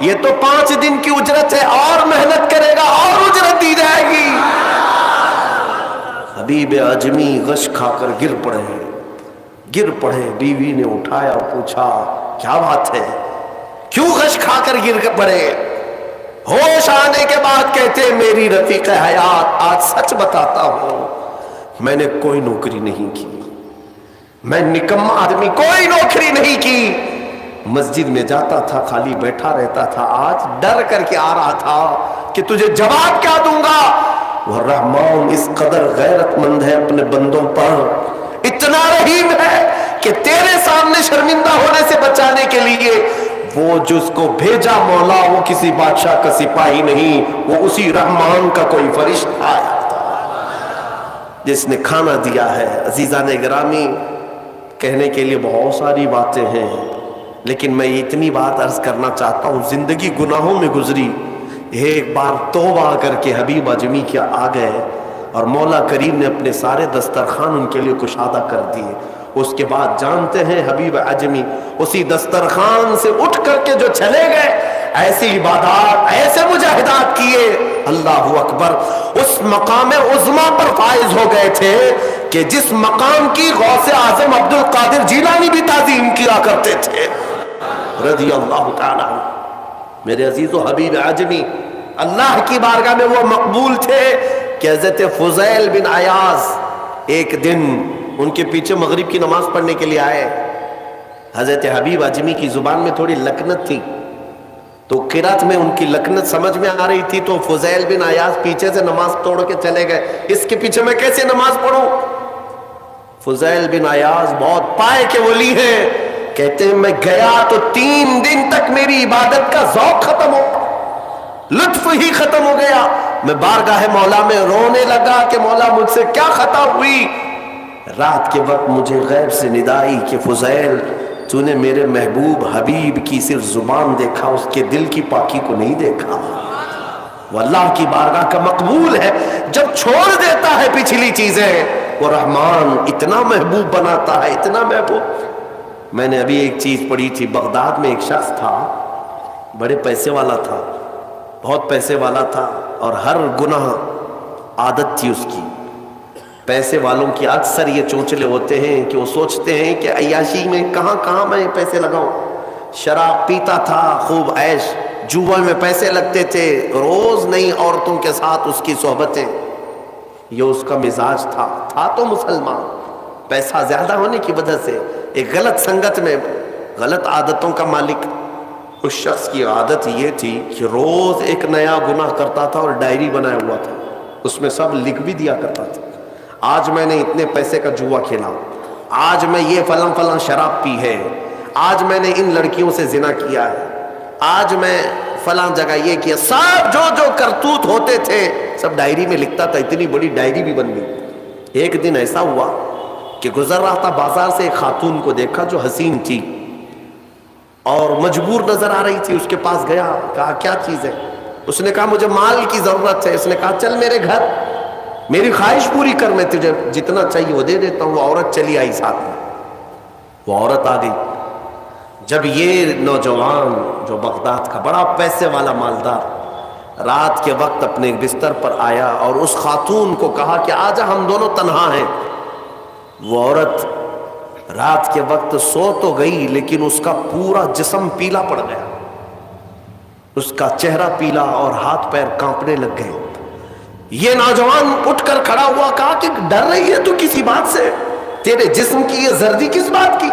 Speaker 1: یہ تو 5 دن کی اجرت ہے, اور محنت کرے گا اور اجرت دی جائے گی. حبیب اعجمی غش کھا کر گر پڑے. بیوی نے اٹھایا, پوچھا کیا بات ہے, کیوں غش کھا کر گر پڑے؟ ہوش آنے کے بعد کہتے میری رفیق حیات آج سچ بتاتا ہوں, میں نے کوئی نوکری نہیں کی, میں نکما آدمی, کوئی نوکری نہیں کی. مسجد میں جاتا تھا خالی بیٹھا رہتا تھا. آج ڈر کر کے آ رہا تھا کہ تجھے جواب کیا دوں گا. وہ رحمان اس قدر غیرت مند ہے اپنے بندوں پر, اتنا رحیم ہے کہ تیرے سامنے شرمندہ ہونے سے بچانے کے لیے وہ جس کو بھیجا مولا وہ کسی بادشاہ کا سپاہی نہیں, وہ اسی رحمان کا کوئی فرشتہ آیا جس نے کھانا دیا ہے. عزیزان گرامی, کہنے کے لیے بہت ساری باتیں ہیں, لیکن میں اتنی بات عرض کرنا چاہتا ہوں. زندگی گناہوں میں گزری, ایک بار توبہ کر کے حبیب اعجمی کیا آ گئے اور مولا کریم نے اپنے سارے دسترخوان ان کے لیے کشادہ کر دیے. اس کے بعد جانتے ہیں حبیب اعجمی اسی دسترخوان سے اٹھ کر کے جو چلے گئے, ایسی عبادات, ایسے مجاہدات کیے, اللہ اکبر, اس مقام عظما پر فائز ہو گئے تھے کہ جس مقام کی غوث اعظم عبد القادر جیلانی بھی تعظیم کیا کرتے تھے رضی اللہ تعالی عنہ. میرے عزیز و حبیب اعجمی اللہ کی بارگاہ میں وہ مقبول تھے کہ حضرت فضیل بن عیاض ایک دن ان کے پیچھے مغرب کی نماز پڑھنے کے لیے آئے. حضرت حبیب اعجمی کی زبان میں تھوڑی لکنت تھی, تو قرات میں ان کی لکنت سمجھ میں آ رہی تھی, تو فضیل بن عیاض پیچھے سے نماز توڑ کے چلے گئے, اس کے پیچھے میں کیسے نماز پڑھوں. فضیل بن عیاض بہت پائے کے ولی ہیں, کہتے ہیں میں گیا تو 3 دن تک میری عبادت کا ذوق ختم ہو, لطف ہی ختم ہو گیا. میں بارگاہ مولا میں رونے لگا کہ مولا مجھ سے کیا خطا ہوئی. رات کے وقت مجھے غیب سے ندا آئی کہ فضیل تو نے میرے محبوب حبیب کی صرف زبان دیکھا, اس کے دل کی پاکی کو نہیں دیکھا. وہ اللہ کی بارگاہ کا مقبول ہے. جب چھوڑ دیتا ہے پچھلی چیزیں وہ رحمان اتنا محبوب بناتا ہے، اتنا محبوب. میں نے ابھی ایک چیز پڑھی تھی، بغداد میں ایک شخص تھا، بڑے پیسے والا تھا، بہت پیسے والا تھا، اور ہر گناہ عادت تھی اس کی. پیسے والوں کی اکثر یہ چونچلے ہوتے ہیں کہ وہ سوچتے ہیں کہ عیاشی میں کہاں کہاں میں پیسے لگاؤں. شراب پیتا تھا، خوب عیش، جوا میں پیسے لگتے تھے، روز نئی عورتوں کے ساتھ اس کی صحبتیں. یہ اس کا مزاج تھا تو مسلمان، پیسہ زیادہ ہونے کی وجہ سے ایک غلط سنگت میں غلط عادتوں کا مالک. اس شخص کی عادت یہ تھی کہ روز ایک نیا گناہ کرتا تھا اور ڈائری بنایا ہوا تھا، اس میں سب لکھ بھی دیا کرتا تھا. آج میں نے اتنے پیسے کا جوا کھیلا، آج میں یہ فلاں فلاں شراب پی ہے، آج میں نے ان لڑکیوں سے زنا کیا ہے، آج میں فلاں جگہ یہ کیا. سب جو جو کرتوت ہوتے تھے سب ڈائری میں لکھتا تھا. اتنی بڑی ڈائری بھی بن گئی. ایک دن ایسا ہوا کہ گزر رہا تھا بازار سے، ایک خاتون کو دیکھا جو حسین تھی اور مجبور نظر آ رہی تھی. اس کے پاس گیا، کہا کیا چیز ہے؟ اس نے کہا مجھے مال کی ضرورت ہے. اس نے کہا چل میرے گھر، میری خواہش پوری کر، میں تجھے جتنا چاہیے وہ دے دیتا ہوں. وہ عورت چلی آئی ساتھ میں، وہ عورت آ گئی. جب یہ نوجوان جو بغداد کا بڑا پیسے والا مالدار رات کے وقت اپنے بستر پر آیا اور اس خاتون کو کہا کہ آجا ہم دونوں تنہا ہیں، وہ عورت رات کے وقت سو تو گئی لیکن اس کا پورا جسم پیلا پڑ گیا، اس کا چہرہ پیلا اور ہاتھ پیر کانپنے لگ گئے. یہ نوجوان اٹھ کر کھڑا ہوا، کہا کہ ڈر رہی ہے تو کسی بات سے؟ تیرے جسم کی یہ زردی کس بات کی؟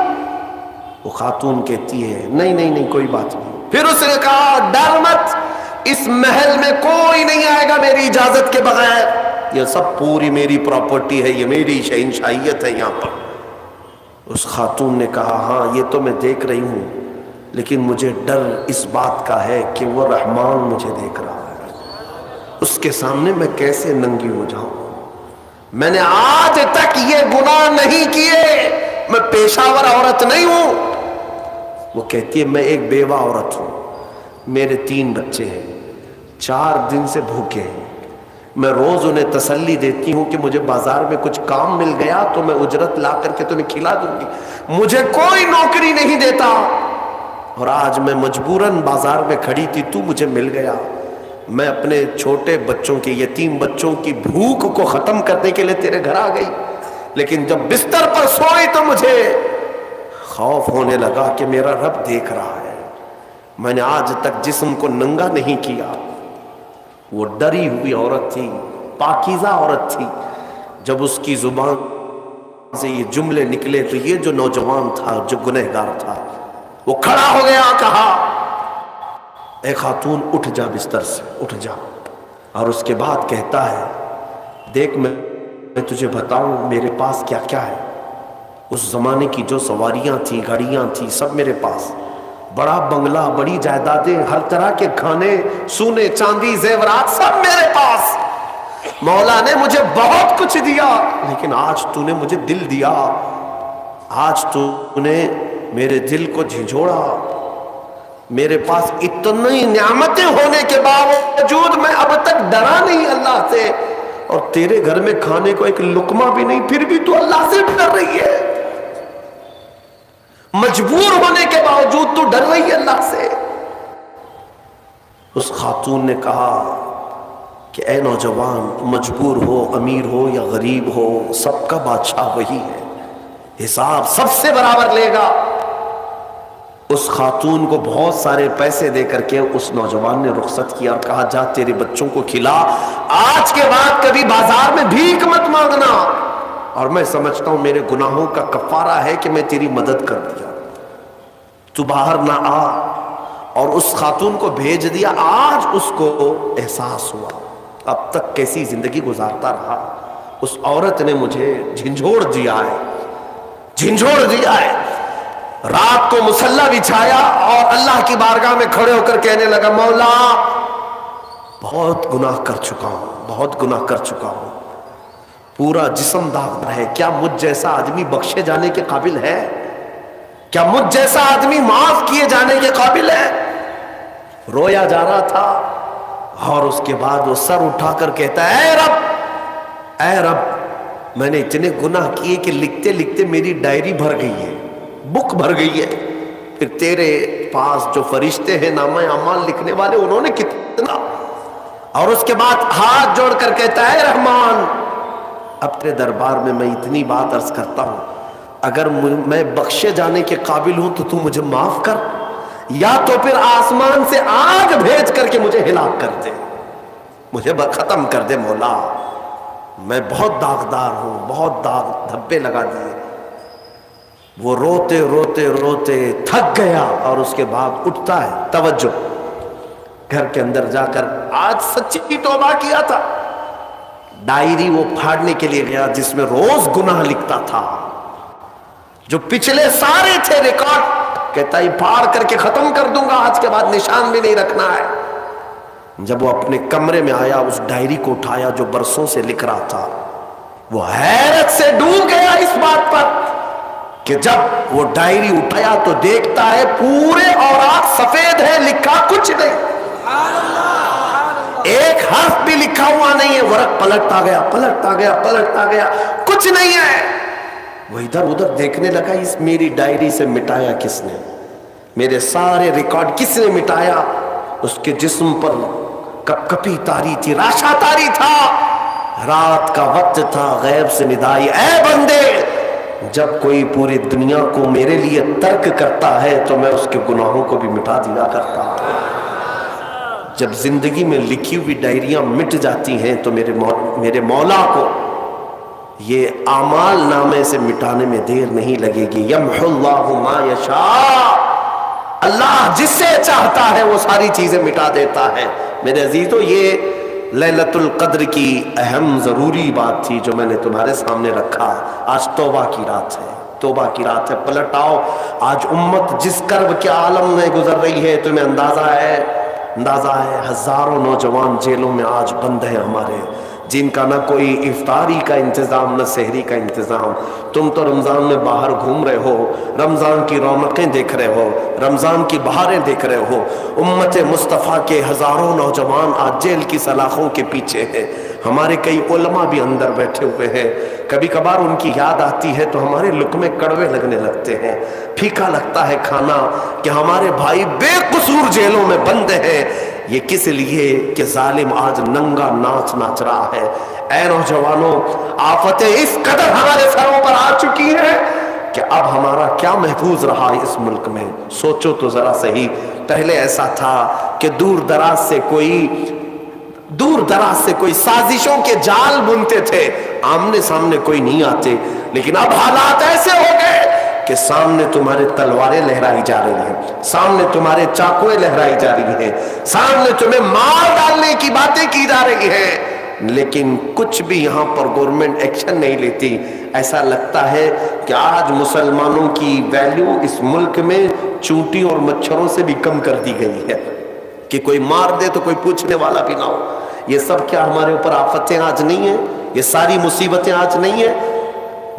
Speaker 1: وہ خاتون کہتی ہے نہیں نہیں نہیں کوئی بات نہیں. پھر اس نے کہا ڈر مت، اس محل میں کوئی نہیں آئے گا میری اجازت کے بغیر، یہ سب پوری میری پراپرٹی ہے، یہ میری شہنشاہیت ہے یہاں پر. اس خاتون نے کہا ہاں یہ تو میں دیکھ رہی ہوں، لیکن مجھے ڈر اس بات کا ہے کہ وہ رحمان مجھے دیکھ رہا ہے، اس کے سامنے میں کیسے ننگی ہو جاؤں. میں نے آج تک یہ گناہ نہیں کیے، میں پیشہ ور عورت نہیں ہوں. وہ کہتی ہے میں ایک بیوہ عورت ہوں، میرے 3 بچے ہیں، 4 دن سے بھوکے ہیں. میں روز انہیں تسلی دیتی ہوں کہ مجھے بازار میں کچھ کام مل گیا تو میں اجرت لا کر کے تمہیں کھلا دوں گی. مجھے کوئی نوکری نہیں دیتا اور آج میں مجبوراً بازار میں کھڑی تھی، تو مجھے مل گیا. میں اپنے چھوٹے بچوں کے، یتیم بچوں کی بھوک کو ختم کرنے کے لیے تیرے گھر آ گئی، لیکن جب بستر پر سوئی تو مجھے خوف ہونے لگا کہ میرا رب دیکھ رہا ہے. میں نے آج تک جسم کو ننگا نہیں کیا. وہ ڈری ہوئی عورت تھی، پاکیزہ عورت تھی. جب اس کی زبان سے یہ جملے نکلے تو یہ جو نوجوان تھا جو گنہگار تھا وہ کھڑا ہو گیا، کہا اے خاتون اٹھ جا، بستر سے اٹھ جا. اور اس کے بعد کہتا ہے دیکھ میں تجھے بتاؤں میرے پاس کیا کیا ہے. اس زمانے کی جو سواریاں تھیں، گاڑیاں تھیں، سب میرے پاس، بڑا بنگلہ، بڑی جائیدادیں، ہر طرح کے کھانے، سونے چاندی زیورات سب میرے پاس. مولا نے مجھے بہت کچھ دیا، لیکن آج تو نے مجھے دل دیا، آج تو نے میرے دل کو جھنجھوڑا. میرے پاس اتنی نعمتیں ہونے کے باوجود میں اب تک ڈرا نہیں اللہ سے، اور تیرے گھر میں کھانے کو ایک لقمہ بھی نہیں، پھر بھی تو اللہ سے ڈر رہی ہے. مجبور ہونے کے باوجود تو ڈر رہی ہے اللہ سے. اس خاتون نے کہا کہ اے نوجوان، مجبور ہو، امیر ہو یا غریب ہو، سب کا بادشاہ وہی ہے، حساب سب سے برابر لے گا. اس خاتون کو بہت سارے پیسے دے کر کے اس نوجوان نے رخصت کیا اور کہا جا تیرے بچوں کو کھلا، آج کے بعد کبھی بازار میں بھیک مت مانگنا. اور میں سمجھتا ہوں میرے گناہوں کا کفارہ ہے کہ میں تیری مدد کر دیا، تو باہر نہ آ. اور اس خاتون کو بھیج دیا. آج اس کو احساس ہوا اب تک کیسی زندگی گزارتا رہا، اس عورت نے مجھے جھنجھوڑ دیا ہے، جھنجھوڑ دیا ہے. رات کو مصلی بچھایا اور اللہ کی بارگاہ میں کھڑے ہو کر کہنے لگا مولا بہت گناہ کر چکا ہوں، بہت گناہ کر چکا ہوں، پورا جسم داغ ہے. کیا مجھ جیسا آدمی بخشے جانے کے قابل ہے؟ کیا مجھ جیسا آدمی معاف کیے جانے کے قابل ہے؟ رویا جا رہا تھا اور اس کے بعد وہ سر اٹھا کر کہتا ہے اے رب میں نے اتنے گناہ کیے کہ لکھتے لکھتے میری ڈائری بھر گئی ہے، بک بھر گئی ہے، پھر تیرے پاس جو فرشتے ہیں نامہ اعمال لکھنے والے انہوں نے کتنا. اور اس کے بعد ہاتھ جوڑ کر کہتا ہے رحمان اپنے دربار میں اتنی بات عرض کرتا ہوں، اگر میں بخشے جانے کے قابل ہوں تو مجھے معاف کر، یا تو پھر آسمان سے آگ بھیج کر کے مجھے ہلاک کر دے، مجھے ختم کر دے مولا، میں بہت داغدار ہوں، بہت داغ دھبے لگا دیے. وہ روتے روتے روتے تھک گیا اور اس کے بعد اٹھتا ہے. توجہ، گھر کے اندر جا کر آج سچی توبہ کیا تھا. ڈائری وہ پھاڑنے کے لیے گیا جس میں روز گناہ لکھتا تھا، جو پچھلے سارے تھے ریکارڈ، کہتا ہے پھاڑ کر کے ختم کر دوں گا، آج کے بعد نشان بھی نہیں رکھنا ہے. جب وہ اپنے کمرے میں آیا اس ڈائری کو اٹھایا جو برسوں سے لکھ رہا تھا، وہ حیرت سے ڈوب گیا اس بات پر کہ جب وہ ڈائری اٹھایا تو دیکھتا ہے پورے اوراق سفید ہے، لکھا کچھ نہیں، ایک حرف بھی لکھا ہوا نہیں ہے. ورق پلٹتا گیا پلٹتا گیا پلٹتا گیا، کچھ نہیں ہے. وہ ادھر ادھر دیکھنے لگا، اس میری ڈائری سے مٹایا کس نے، میرے سارے ریکارڈ کس نے مٹایا. اس کے جسم پر کپ کپی تاری تھی، راشا تاری تھا، رات کا وقت تھا. غیب سے ندائی، اے بندے جب کوئی پوری دنیا کو میرے لیے ترک کرتا ہے تو میں اس کے گناہوں کو بھی مٹا دیا کرتا ہوں. جب زندگی میں لکھی ہوئی ڈائریاں مٹ جاتی ہیں تو میرے مولا کو یہ اعمال نامے سے مٹانے میں دیر نہیں لگے گی. یمحو اللہ ما یشاء، اللہ جس سے چاہتا ہے وہ ساری چیزیں مٹا دیتا ہے. میرے عزیزو، یہ لیلۃ القدر کی اہم ضروری بات تھی جو میں نے تمہارے سامنے رکھا. آج توبہ کی رات ہے، توبہ کی رات ہے. پلٹ آؤ. آج امت جس کرب کے عالم میں گزر رہی ہے تمہیں اندازہ ہے ہزاروں نوجوان جیلوں میں آج بند ہیں ہمارے، جن کا نہ کوئی افطاری کا انتظام نہ سحری کا انتظام. تم تو رمضان میں باہر گھوم رہے ہو، رمضان کی رونقیں دیکھ رہے ہو، رمضان کی بہاریں دیکھ رہے ہو. امت مصطفیٰ کے ہزاروں نوجوان آج جیل کی سلاخوں کے پیچھے ہیں. ہمارے کئی علماء بھی اندر بیٹھے ہوئے ہیں. کبھی کبھار ان کی یاد آتی ہے تو ہمارے لقمے کڑوے لگنے لگتے ہیں، پھیکا لگتا ہے کھانا کہ ہمارے بھائی بے قصور جیلوں میں بند ہیں. یہ کس لیے کہ ظالم آج ننگا ناچ ناچ رہا ہے. اے نوجوانوں، آفتیں اس قدر ہمارے سروں پر آ چکی ہیں کہ اب ہمارا کیا محفوظ رہا اس ملک میں. سوچو تو ذرا صحیح. پہلے ایسا تھا کہ دور دراز سے کوئی سازشوں کے جال بنتے تھے، آمنے سامنے کوئی نہیں آتے. لیکن اب حالات ایسے ہو گئے کہ سامنے تمہارے تلواریں لہرائی جا رہی ہیں، سامنے تمہارے چاقویں لہرائی جا رہی ہیں، سامنے تمہیں مار ڈالنے کی باتیں کی جا رہی ہیں، لیکن کچھ بھی یہاں پر گورنمنٹ ایکشن نہیں لیتی. ایسا لگتا ہے کہ آج مسلمانوں کی ویلیو اس ملک میں چونٹی اور مچھروں سے بھی کم کر دی گئی ہے کہ کوئی مار دے تو کوئی پوچھنے والا بھی نہ ہو. یہ سب کیا ہمارے اوپر آفتیں آج نہیں ہیں؟ یہ ساری مصیبتیں آج نہیں ہیں؟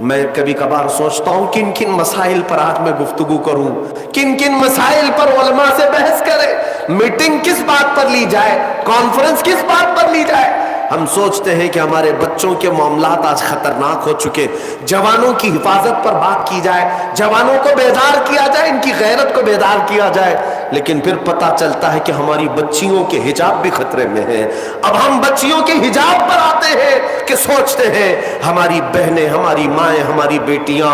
Speaker 1: میں کبھی کبھار سوچتا ہوں کن کن مسائل پر آج میں گفتگو کروں، کن کن مسائل پر علماء سے بحث کریں، میٹنگ کس بات پر لی جائے، کانفرنس کس بات پر لی جائے. ہم سوچتے ہیں کہ ہمارے بچوں کے معاملات آج خطرناک ہو چکے، جوانوں کی حفاظت پر بات کی جائے، جوانوں کو بیدار کیا جائے، ان کی غیرت کو بیدار کیا جائے. لیکن پھر پتہ چلتا ہے کہ ہماری بچیوں کے حجاب بھی خطرے میں ہیں. اب ہم بچیوں کے حجاب پر آتے ہیں کہ سوچتے ہیں ہماری بہنیں، ہماری مائیں، ہماری بیٹیاں،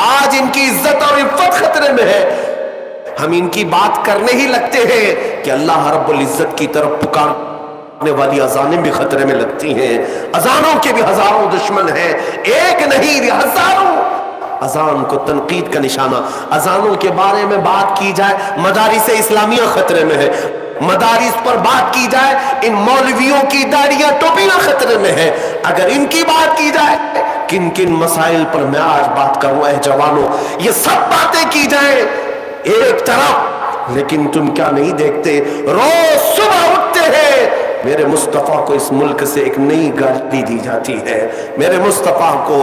Speaker 1: آج ان کی عزت اور عفت خطرے میں ہے. ہم ان کی بات کرنے ہی لگتے ہیں کہ اللہ رب العزت کی طرف پکارنے والی اذانیں بھی خطرے میں لگتی ہیں. اذانوں کے بھی ہزاروں دشمن ہیں، ایک نہیں ہزاروں. اذان کو تنقید کا نشانہ، اذانوں کے بارے میں بات کی جائے مدارس اسلامیہ خطرے میں ہے، مدارس پر بات کی جائے ان مولویوں کی داڑیاں ٹوپیاں خطرے میں ہے. اگر ان کی بات کی جائے کن کن مسائل پر میں آج بات کروں اے جوانوں، یہ سب باتیں کی جائیں ایک طرف، لیکن تم کیا نہیں دیکھتے روز صبح اٹھتے ہیں میرے مصطفیٰ کو اس ملک سے ایک نئی گالی دی جاتی ہے، میرے مصطفیٰ کو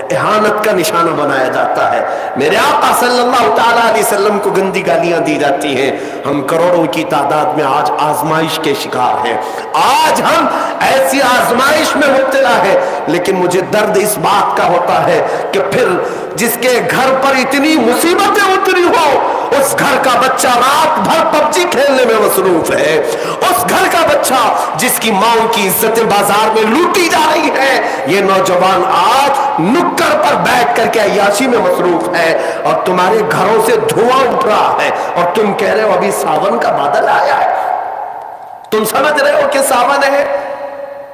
Speaker 1: اہانت کا نشانہ بنایا جاتا ہے، میرے آقا صلی اللہ تعالیٰ علیہ وسلم کو گندی گالیاں دی جاتی ہیں۔ ہم کروڑوں کی تعداد میں آج آزمائش کے شکار ہیں، آج ہم ایسی آزمائش میں مبتلا ہے، لیکن مجھے درد اس بات کا ہوتا ہے کہ پھر جس کے گھر پر اتنی مصیبتیں اتری ہو، اس گھر کا بچہ رات بھر پب جی کھیلنے میں مصروف ہے، اس گھر کا بچہ جس کی ماں کی عزتیں بازار میں لوٹی جا رہی ہے، یہ نوجوان آج نکڑ پر بیٹھ کر کے عیاشی میں مصروف ہے، اور تمہارے گھروں سے دھواں اٹھ رہا ہے، اور تم کہہ رہے ہو ابھی ساون کا بادل آیا ہے۔ تم سمجھ رہے ہو کہ ساون ہے؟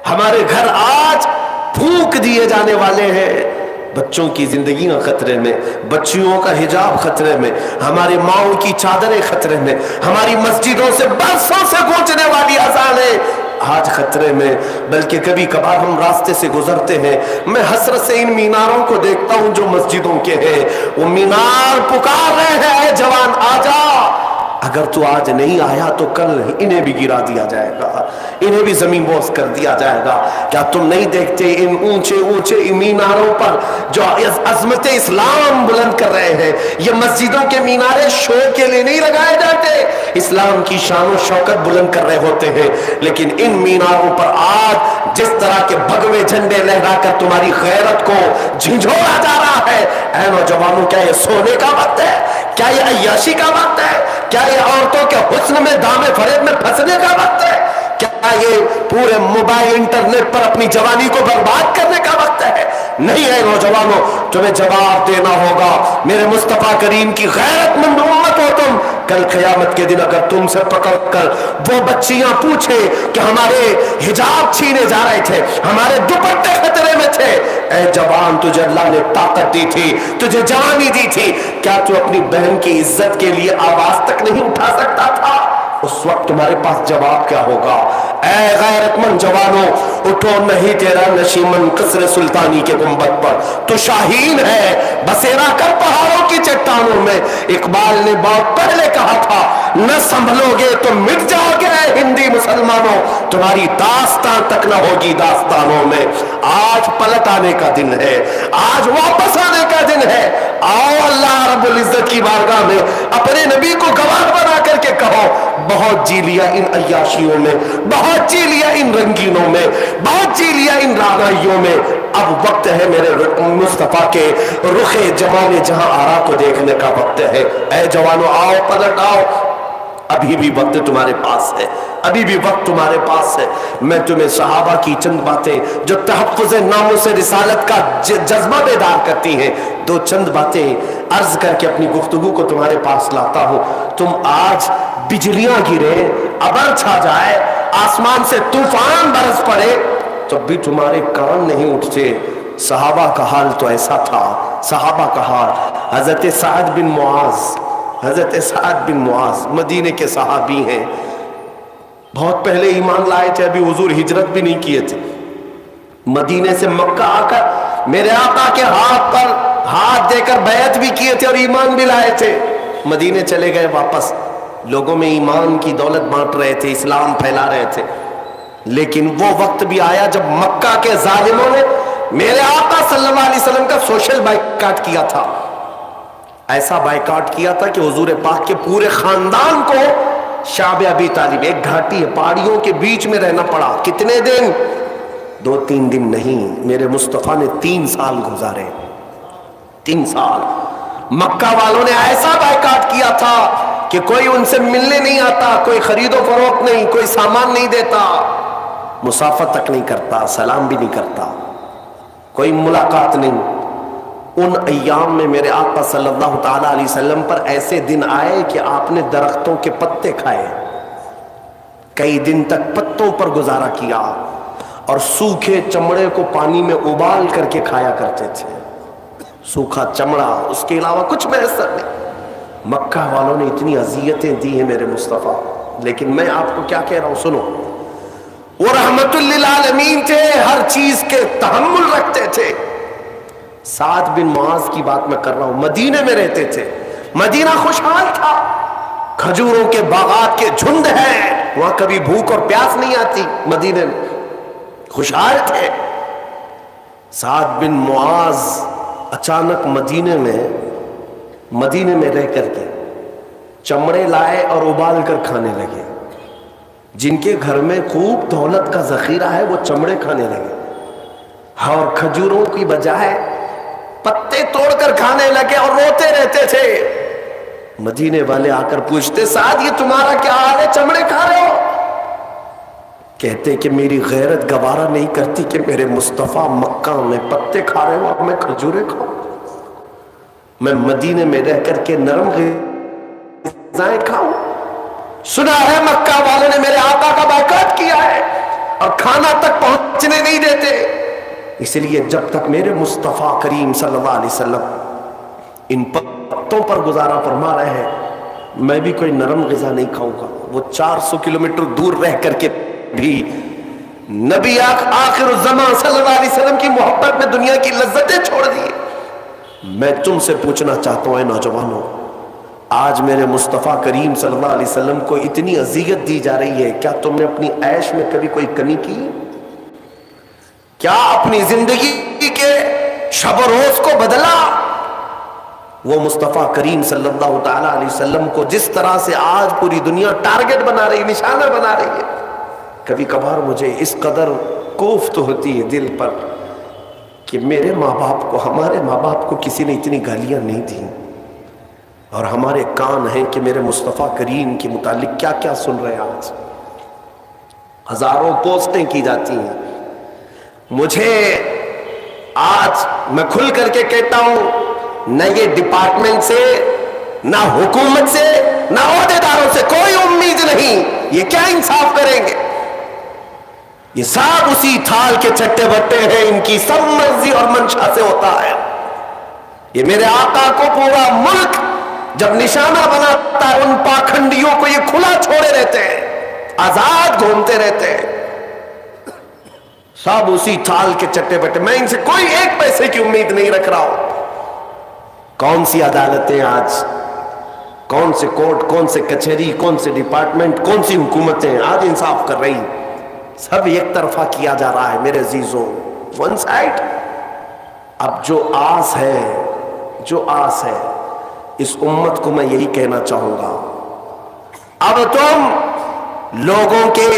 Speaker 1: ہمارے گھر آج پھونک دیے جانے والے ہیں، بچوں کی زندگیاں خطرے میں، بچیوں کا حجاب خطرے میں، ہماری ماؤں کی چادریں خطرے میں، ہماری مسجدوں سے برسوں سے گونجنے والی اذانیں آج خطرے میں۔ بلکہ کبھی کبھار ہم راستے سے گزرتے ہیں، میں حسرت سے ان میناروں کو دیکھتا ہوں جو مسجدوں کے ہیں، وہ مینار پکار رہے ہیں اے جوان آجا، اگر تو آج نہیں آیا تو کل انہیں بھی گرا دیا جائے گا، انہیں بھی زمین بوس کر دیا جائے گا۔ کیا تم نہیں دیکھتے ان اونچے اونچے میناروں پر جو عظمت اسلام بلند کر رہے ہیں؟ یہ مسجدوں کے مینارے شو کے لیے نہیں لگائے جاتے، اسلام کی شان و شوکت بلند کر رہے ہوتے ہیں، لیکن ان میناروں پر آج جس طرح کے بھگوے جھنڈے لہرا کر تمہاری غیرت کو جھنجھوڑا جا رہا ہے۔ اے نوجوانوں، کیا یہ سونے کا وقت ہے؟ کیا یہ عیاشی کا وقت ہے؟ کیا یہ عورتوں کے حسن میں دام فریب میں پھنسنے کا وقت ہے؟ کیا یہ پورے موبائل انٹرنیٹ پر اپنی جوانی کو برباد کرنے کا وقت ہے؟ نہیں ہے نوجوانوں، تمہیں جواب دینا ہوگا۔ میرے مصطفیٰ کریم کی غیرت مند امت ہو تم، کل قیامت کے دن اگر تم سے پکڑ کر وہ بچیاں پوچھے کہ ہمارے حجاب چھینے جا رہے تھے، ہمارے دوپٹے خطرے میں تھے، اے جوان تجھے اللہ نے طاقت دی تھی، تجھے جوانی دی تھی، کیا تو اپنی بہن کی عزت کے لیے آواز تک نہیں اٹھا سکتا تھا؟ اس وقت تمہارے پاس جواب کیا ہوگا؟ اے غیرت مند جوانوں، اٹھو، نہیں تیرا نشیمن قصر سلطانی کے گنبد پر، تو شاہین ہے بسیرا کر پہاڑوں کی چٹانوں میں۔ اقبال نے بہت پہلے کہا تھا، نہ سنبھلو گے تو مٹ جاؤ گے اے ہندی مسلمانوں، تمہاری داستان تک نہ ہوگی داستانوں میں۔ آج پلٹ آنے کا دن ہے، آج واپس آنے کا دن ہے۔ آؤ اللہ رب العزت کی بارگاہ میں اپنے نبی کو گواہ بنا کر کے کہو، بہت جی لیا ان عیاشیوں میں، بہت جی لیا ان رنگینوں میں، بہت جی لیا ان رعنائیوں میں، اب وقت ہے میرے مصطفیٰ کے رخ جمال جہاں آرا کو دیکھنے کا وقت ہے۔ اے جوانوں، آؤ، پلٹ آؤ، ابھی بھی وقت تمہارے پاس ہے، ابھی بھی وقت تمہارے پاس ہے۔ میں تمہیں صحابہ کی چند باتیں جو تحفظ ناموس رسالت کا جذبہ بیدار کرتی ہیں، دو چند باتیں عرض کر کے اپنی گفتگو کو تمہارے پاس لاتا ہوں۔ تم آج بجلیاں گرے، ابر چھا جائے، آسمان سے طوفان برس پڑے، تب بھی تمہارے کان نہیں اٹھتے۔ صحابہ کا حال تو ایسا تھا، صحابہ کا حال۔ حضرت سعد بن معاذ، حضرت سعد بن معاذ مدینے کے صحابی ہیں، بہت پہلے ایمان لائے تھے، ابھی حضور ہجرت بھی نہیں کیے تھے، مدینے سے مکہ آ کر میرے آقا کے ہاتھ پر ہاتھ دے کر بیعت بھی کیے تھے اور ایمان بھی لائے تھے، مدینے چلے گئے واپس، لوگوں میں ایمان کی دولت بانٹ رہے تھے، اسلام پھیلا رہے تھے، لیکن وہ وقت بھی آیا جب مکہ کے ظالموں نے میرے آقا صلی اللہ علیہ وسلم کا سوشل بائیکاٹ کیا تھا، ایسا بائیکاٹ کیا تھا کہ حضور پاک کے پورے خاندان کو شعب ابی طالب، ایک گھاٹی ہے پہاڑیوں کے بیچ میں رہنا پڑا۔ کتنے دن؟ 2-3 دن نہیں، میرے مصطفیٰ نے 3 سال گزارے، 3 سال۔ مکہ والوں نے ایسا بائیکاٹ کیا تھا کہ کوئی ان سے ملنے نہیں آتا، کوئی خرید و فروخت نہیں، کوئی سامان نہیں دیتا، مسافت تک نہیں کرتا، سلام بھی نہیں کرتا، کوئی ملاقات نہیں۔ ان ایام میں میرے آقا صلی اللہ تعالیٰ علیہ وسلم پر ایسے دن آئے کہ آپ نے درختوں کے پتے کھائے، کئی دن تک پتوں پر گزارا کیا، اور سوکھے چمڑے کو پانی میں ابال کر کے کھایا کرتے تھے، سوکھا چمڑا، اس کے علاوہ کچھ میسر نہیں۔ مکہ والوں نے اتنی اذیتیں دی ہیں میرے مصطفیٰ، لیکن میں آپ کو کیا کہہ رہا ہوں سنو، وہ رحمت للعالمین تھے، ہر چیز کے تحمل رکھتے تھے۔ سعد بن معاذ کی بات میں کر رہا ہوں، مدینے میں رہتے تھے، مدینہ خوشحال تھا، کھجوروں کے باغات کے جھنڈ ہیں، وہاں کبھی بھوک اور پیاس نہیں آتی، مدینے میں خوشحال تھے۔ سعد بن معاذ اچانک مدینے میں رہ کر کے چمڑے لائے اور ابال کر کھانے لگے۔ جن کے گھر میں خوب دولت کا ذخیرہ ہے وہ چمڑے کھانے لگے، اور کھجوروں کی بجائے پتے توڑ کر کھانے لگے اور روتے رہتے تھے۔ مدینے والے آ کر پوچھتے سعد یہ تمہارا کیا حال ہے، چمڑے کھا رہے ہو؟ کہتے کہ میری غیرت گوارا نہیں کرتی کہ میرے مصطفیٰ مکہ میں پتے کھا رہے ہو اور میں کھجورے کھاؤں۔ میں مدینے میں رہ کر کے نرم غذائیں کھاؤں؟ سنا ہے مکہ والوں نے میرے آقا کا بائیکاٹ کیا ہے اور کھانا تک پہنچنے نہیں دیتے، اس لیے جب تک میرے مصطفیٰ کریم صلی اللہ علیہ وسلم ان پتوں پر گزارا فرما رہے ہیں میں بھی کوئی نرم غذا نہیں کھاؤں گا۔ وہ 400 کلومیٹر دور رہ کر کے بھی نبی آخر الزمان صلی اللہ علیہ وسلم کی محبت میں دنیا کی لذتیں چھوڑ دی۔ میں تم سے پوچھنا چاہتا ہوں اے نوجوانوں، آج میرے مصطفیٰ کریم صلی اللہ علیہ وسلم کو اتنی اذیت دی جا رہی ہے، کیا تم نے اپنی عیش میں کبھی کوئی کمی کی؟ کیا اپنی زندگی کے شب و روز کو بدلا؟ وہ مصطفیٰ کریم صلی اللہ تعالیٰ علیہ وسلم کو جس طرح سے آج پوری دنیا ٹارگٹ بنا رہی، نشانہ بنا رہی ہے، کبھی کبھار مجھے اس قدر کوفت ہوتی ہے دل پر کہ میرے ماں باپ کو، ہمارے ماں باپ کو کسی نے اتنی گالیاں نہیں دیں، اور ہمارے کان ہیں کہ میرے مصطفیٰ کریم کے متعلق کیا کیا سن رہے ہیں۔ آج ہزاروں پوسٹیں کی جاتی ہیں۔ مجھے آج میں کھل کر کے کہتا ہوں نہ یہ ڈپارٹمنٹ سے، نہ حکومت سے، نہ عہدیداروں سے کوئی امید نہیں۔ یہ کیا انصاف کریں گے؟ یہ سب اسی تھال کے چٹے بٹے ہیں، ان کی سب مرضی اور منشا سے ہوتا ہے۔ یہ میرے آقا کو پورا ملک جب نشانہ بناتا ہے، ان پاکھنڈیوں کو یہ کھلا چھوڑے رہتے ہیں، آزاد گھومتے رہتے ہیں، سب اسی تھال کے چٹے بٹے۔ میں ان سے کوئی ایک پیسے کی امید نہیں رکھ رہا ہوں۔ کون سی عدالتیں آج، کون سے کورٹ، کون سے کچہری، کون سے ڈپارٹمنٹ، کون سی حکومتیں آج انصاف کر رہی؟ سب ایک طرفہ کیا جا رہا ہے میرے عزیزوں، ون سائڈ۔ اب جو آس ہے اس امت کو میں یہی کہنا چاہوں گا، اب تم لوگوں کے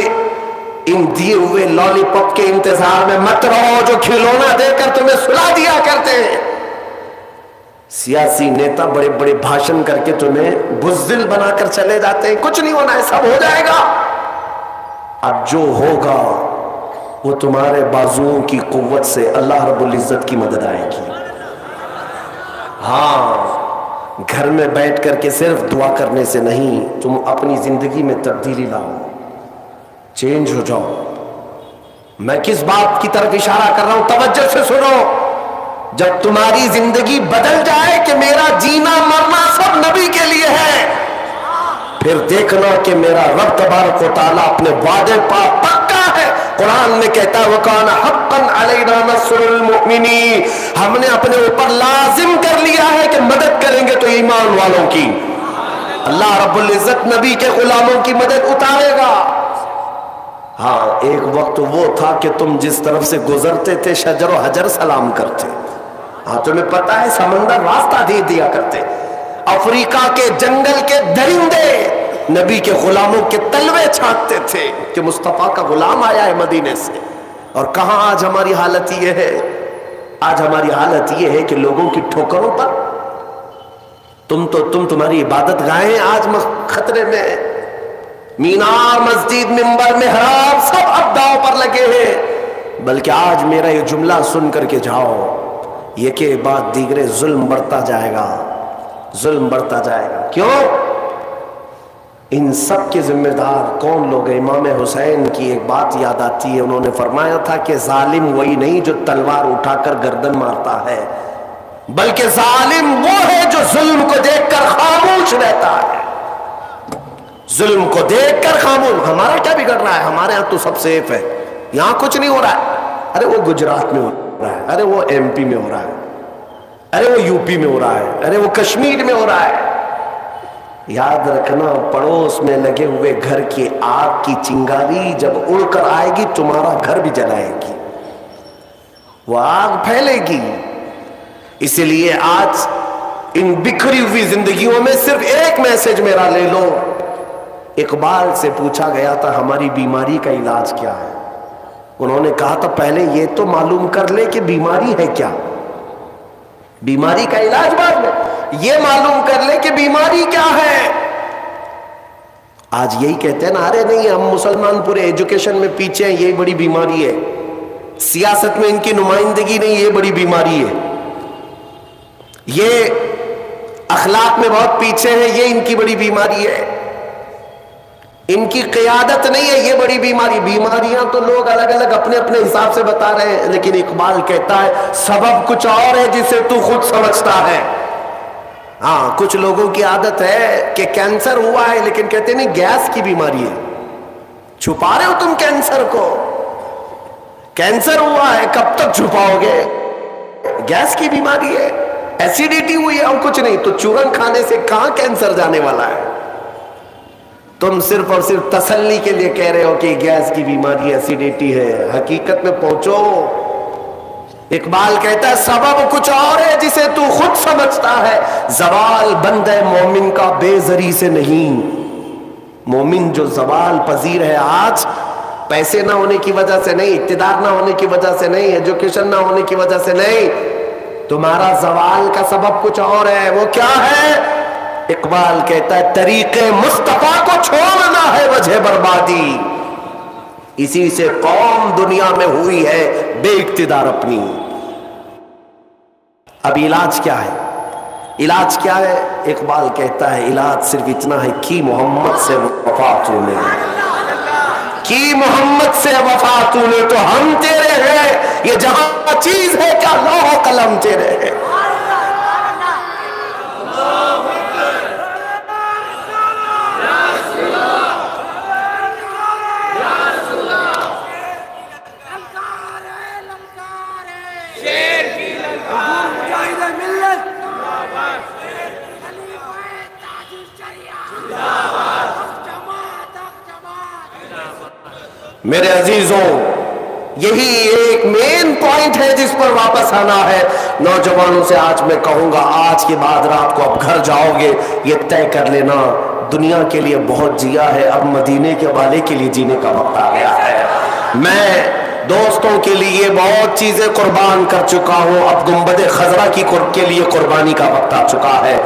Speaker 1: ان دیے ہوئے لالی پاپ کے انتظار میں مت رہو جو کھلونا دے کر تمہیں سلا دیا کرتے ہیں۔ سیاسی نیتا بڑے بڑے بھاشن کر کے تمہیں بزدل بنا کر چلے جاتے ہیں، کچھ نہیں ہونا ہے، سب ہو جائے گا۔ اب جو ہوگا وہ تمہارے بازوؤں کی قوت سے اللہ رب العزت کی مدد آئے گی۔ ہاں، گھر میں بیٹھ کر کے صرف دعا کرنے سے نہیں، تم اپنی زندگی میں تبدیلی لاؤ، چینج ہو جاؤ۔ میں کس بات کی طرف اشارہ کر رہا ہوں، توجہ سے سنو۔ جب تمہاری زندگی بدل جائے کہ میرا جینا مرنا سب نبی کے لیے ہے، پھر دیکھنا کہ میرا رب تبارک و تعالیٰ اپنے وعدے پر پکا ہے۔ قرآن میں کہتا ہے وَكَانَ حَقًّا عَلَيْنَا نَصْرُ الْمُؤْمِنِينَ، ہم نے اپنے اوپر لازم کر لیا ہے کہ مدد کریں گے تو ایمان والوں کی۔ اللہ رب العزت نبی کے غلاموں کی مدد اتارے گا۔ ہاں، ایک وقت وہ تھا کہ تم جس طرف سے گزرتے تھے شجر و حجر سلام کرتے، ہاں تمہیں پتا ہے سمندر راستہ دے دیا کرتے، افریقہ کے جنگل کے درندے نبی کے غلاموں کے تلوے چھانٹتے تھے کہ مصطفیٰ کا غلام آیا ہے مدینے سے۔ اور کہاں آج ہماری حالت یہ ہے؟ آج ہماری حالت یہ ہے کہ لوگوں کی ٹھوکروں پر تمہاری عبادت گاہیں آج خطرے میں، مینار، مسجد، منبر، محراب سب اب داؤ پر لگے ہیں۔ بلکہ آج میرا یہ جملہ سن کر کے جاؤ، یہ کہ بعد دیگرے ظلم بڑھتا جائے گا، ظلم بڑھتا جائے گا۔ کیوں؟ ان سب کے ذمہ دار کون لوگ ہیں؟ امام حسین کی ایک بات یاد آتی ہے، انہوں نے فرمایا تھا کہ ظالم وہی نہیں جو تلوار اٹھا کر گردن مارتا ہے، بلکہ ظالم وہ ہے جو ظلم کو دیکھ کر خاموش رہتا ہے۔ ظلم کو دیکھ کر خاموش۔ ہمارا کیا بگڑ رہا ہے؟ ہمارے ہاں تو سب سیف ہے، یہاں کچھ نہیں ہو رہا ہے۔ ارے وہ گجرات میں ہو رہا ہے، ارے وہ ایم پی میں ہو رہا ہے، ارے وہ یو پی میں ہو رہا ہے، ارے وہ کشمیر میں ہو رہا ہے۔ یاد رکھنا پڑوس میں لگے ہوئے گھر کی آگ کی چنگاری جب اڑ کر آئے گی تمہارا گھر بھی جلائے گی، وہ آگ پھیلے گی۔ اسی لیے آج ان بکھری ہوئی زندگیوں میں صرف ایک میسج میرا لے لو۔ اقبال سے پوچھا گیا تھا ہماری بیماری کا علاج کیا ہے، انہوں نے کہا تھا پہلے یہ تو معلوم کر لے کہ بیماری ہے کیا، بیماری کا علاج بعد میں، یہ معلوم کر لے کہ بیماری کیا ہے۔ آج یہی کہتے ہیں نا، ارے نہیں ہم مسلمان پورے ایجوکیشن میں پیچھے ہیں، یہی بڑی بیماری ہے، سیاست میں ان کی نمائندگی نہیں، یہ بڑی بیماری ہے، یہ اخلاق میں بہت پیچھے ہیں، یہ ان کی بڑی بیماری ہے، ان کی قیادت نہیں ہے، یہ بڑی بیماری۔ بیماریاں تو لوگ الگ الگ اپنے اپنے حساب سے بتا رہے ہیں، لیکن اقبال کہتا ہے سبب کچھ اور ہے جسے تو خود سمجھتا ہے۔ ہاں کچھ لوگوں کی عادت ہے کہ کینسر ہوا ہے لیکن کہتے نہیں گیس کی بیماری ہے، چھپا رہے ہو تم کینسر کو، کینسر ہوا ہے کب تک چھپاؤ گے، گیس کی بیماری ہے، ایسیڈیٹی ہوئی ہے اور کچھ نہیں، تو چورن کھانے سے کہاں کینسر جانے والا ہے؟ تم صرف اور صرف تسلی کے لیے کہہ رہے ہو کہ گیس کی بیماری ایسیڈیٹی ہے، حقیقت میں پہنچو۔ اقبال کہتا ہے سبب کچھ اور ہے جسے تو خود سمجھتا ہے، زوال بندہ مومن کا بے زری سے نہیں۔ مومن جو زوال پذیر ہے آج، پیسے نہ ہونے کی وجہ سے نہیں، اقتدار نہ ہونے کی وجہ سے نہیں، ایجوکیشن نہ ہونے کی وجہ سے نہیں، تمہارا زوال کا سبب کچھ اور ہے۔ وہ کیا ہے؟ اقبال کہتا ہے طریق مصطفیٰ کو چھوڑنا ہے وجہ بربادی، اسی سے قوم دنیا میں ہوئی ہے بے اقتدار اپنی۔ اب علاج کیا ہے؟ علاج کیا ہے؟ اقبال کہتا ہے علاج صرف اتنا ہے کہ محمد سے وفا تو نے، کی محمد سے وفا تو نے، تو ہم تیرے ہیں، یہ جہاں چیز ہے کیا لوح و قلم تیرے ہیں۔ میرے عزیزوں یہی ایک مین پوائنٹ ہے جس پر واپس آنا ہے۔ نوجوانوں سے آج میں کہوں گا آج کے بعد رات کو اب گھر جاؤ گے یہ طے کر لینا دنیا کے لیے بہت جیا ہے، اب مدینے کے والے کے لیے جینے کا وقت آ گیا ہے۔ میں دوستوں کے لیے بہت چیزیں قربان کر چکا ہوں، اب گنبد خضرا کے لیے قربانی کا وقت آ چکا ہے،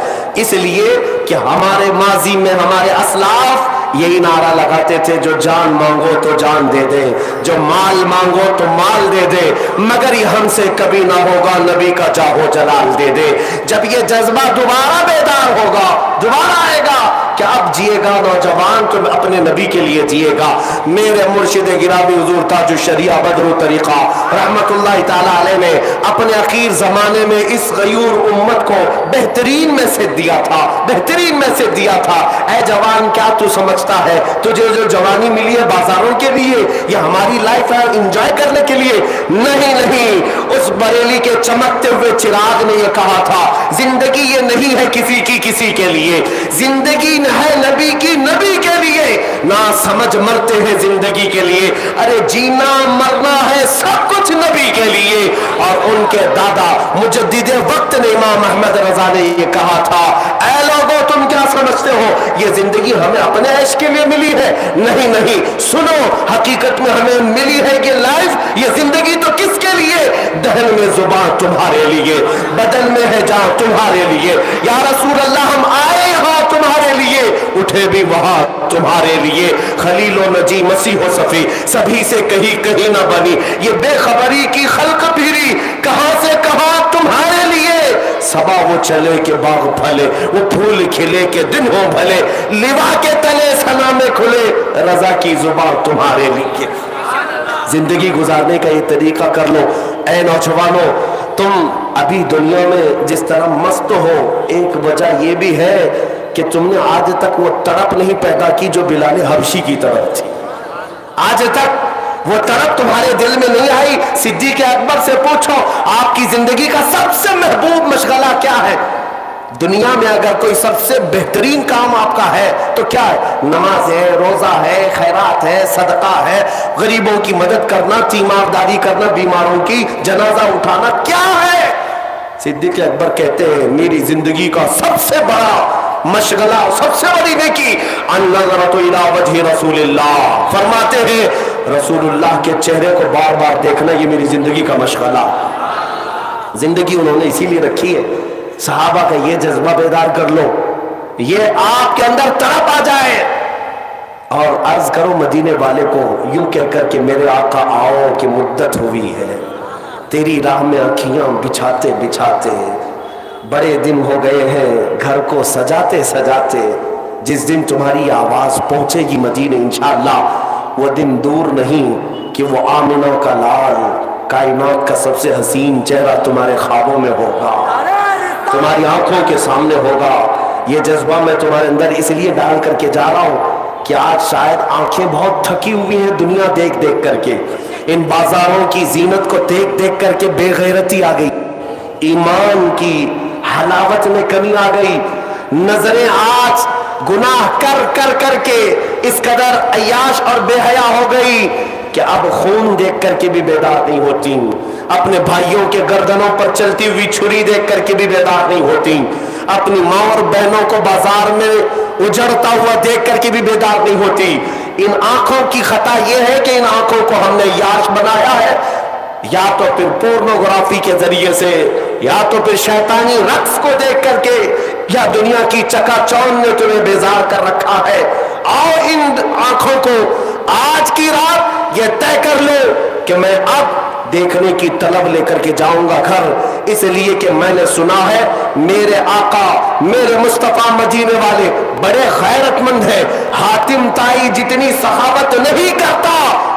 Speaker 1: اس لیے کہ ہمارے ماضی میں ہمارے اسلاف یہی نعرہ لگاتے تھے جو جان مانگو تو جان دے دے، جو مال مانگو تو مال دے دے، مگر یہ ہم سے کبھی نہ ہوگا نبی کا جاہو جلال دے دے۔ جب یہ جذبہ دوبارہ بیدار ہوگا، دوبارہ آئے گا کہ اب جیے گا نوجوان تو اپنے نبی کے لیے جیے گا۔ میرے مرشد گرامی حضور تاج الشریعہ بدر الطریقہ رحمت اللہ تعالی علیہ نے اپنے اخیر زمانے میں اس غیور امت کو بہترین میسج دیا تھا، بہترین میسج دیا تھا۔ اے جوان کیا تو سمجھتا ہے تجھے جو جوانی ملی ہے بازاروں کے لیے یا ہماری لائف ہے انجوائے کرنے کے لیے؟ نہیں نہیں، اس بریلی کے چمکتے ہوئے چراغ نے یہ کہا تھا زندگی یہ نہیں ہے کسی کی کسی کے لیے، زندگی ہے نبی کی نبی کے لیے، نہ سمجھ مرتے ہیں زندگی کے لیے، ارے جینا مرنا ہے سب کچھ نبی کے لیے۔ اور ان کے دادا مجدد وقت نے امام احمد رضا نے یہ کہا تھا اے لوگوں تم کیا سمجھتے ہو یہ زندگی ہمیں اپنے عیش کے لیے ملی ہے؟ نہیں نہیں، سنو حقیقت میں ہمیں ملی ہے کہ لائف یہ زندگی تو کس کے لیے؟ دہن میں زبان تمہارے لیے، بدن میں ہے جان تمہارے لیے، یا رسول اللہ ہم آئے یہاں تمہارے لیے، اٹھے بھی وہاں تمہارے لیے، خلیل و نجی مسیح و صفی سبھی سے کہیں کہیں نہ بنی، یہ بے خبری کی خلق پھری کہاں سے کہاں تمہارے لیے، صبا وہ چلے کہ باغ پھلے، وہ پھول کھلے کہ دن ہو بھلے، لوا کے تلے سنا میں کھلے، رضا کی زبان تمہارے لیے۔ زندگی گزارنے کا یہ طریقہ کر لو۔ اے نوجوانوں تم ابھی دنیا میں جس طرح مست ہو، ایک وجہ یہ بھی ہے کہ تم نے آج تک وہ تڑپ نہیں پیدا کی جو بلال حبشی کی طرف تھی، آج تک وہ طرف تمہارے دل میں نہیں آئی۔ صدیق اکبر سے پوچھو آپ کی زندگی کا سب سے محبوب مشغلہ کیا ہے؟ دنیا میں اگر کوئی سب سے بہترین کام آپ کا ہے تو کیا ہے؟ نماز ہے، روزہ ہے، خیرات ہے، صدقہ ہے، غریبوں کی مدد کرنا، تیمارداری کرنا، بیماروں کی جنازہ اٹھانا، کیا ہے؟ صدیق اکبر کہتے ہیں میری زندگی کا سب سے بڑا مشغلہ، سب سے بڑی نیکی النظرۃ الی وجہ رسول اللہ، فرماتے ہیں رسول اللہ کے چہرے کو بار بار دیکھنا یہ میری زندگی کا مشغلہ۔ زندگی انہوں نے اسی لیے رکھی ہے، صحابہ کا یہ جذبہ بیدار کر لو، یہ آپ کے اندر تڑپ آ جائے اور عرض کرو مدینے والے کو یوں کہہ کر کہ میرے آقا آؤ کہ مدت ہوئی ہے تیری راہ میں اکھیاں بچھاتے بچھاتے، بڑے دن ہو گئے ہیں گھر کو سجاتے سجاتے، جس دن تمہاری آواز پہنچے گی مدینے انشاءاللہ وہ دن دور نہیں کہ وہ آمنہ کا لال، کائنات کا سب سے حسین چہرہ تمہارے خوابوں میں ہوگا، تمہاری آنکھوں کے سامنے ہوگا۔ یہ جذبہ میں تمہارے اندر اس لیے ڈال کر کے جا رہا ہوں کہ آج شاید آنکھیں بہت تھکی ہوئی ہیں دنیا دیکھ دیکھ کر کے، ان بازاروں کی زینت کو دیکھ دیکھ کر کے بے غیرتی آ گئی، ایمان کی حلاوت میں کمی آ گئی، نظریں آج گناہ کر کر کر کے اس قدر عیاش اور بے حیا ہو گئی کہ اب خون دیکھ کر کے بھی بیدار نہیں ہوتی، اپنے بھائیوں کے گردنوں پر چلتی ہوئی چھری دیکھ کر کے بھی بیدار نہیں ہوتی، اپنی ماں اور بہنوں کو بازار میں اجڑتا ہوا دیکھ کر کے بھی بیدار نہیں ہوتی۔ ان آنکھوں کی خطا یہ ہے کہ ان آنکھوں کو ہم نے یاش بنایا ہے، یا تو پھر پورنوگرافی کے ذریعے سے، یا تو پھر شیطانی رقص کو دیکھ کر کے، یا دنیا کی چکا چوند نے تمہیں بیزار کر رکھا ہے۔ آؤ ان آنکھوں کو آج کی رات یہ طے کر لو کہ میں اب دیکھنے کی طلب لے کر کے جاؤں گا گھر، اس لیے کہ میں نے سنا ہے میرے آقا میرے مصطفیٰ مدینے والے بڑے غیرت مند ہیں، حاتم طائی جتنی سخاوت نہیں کرتا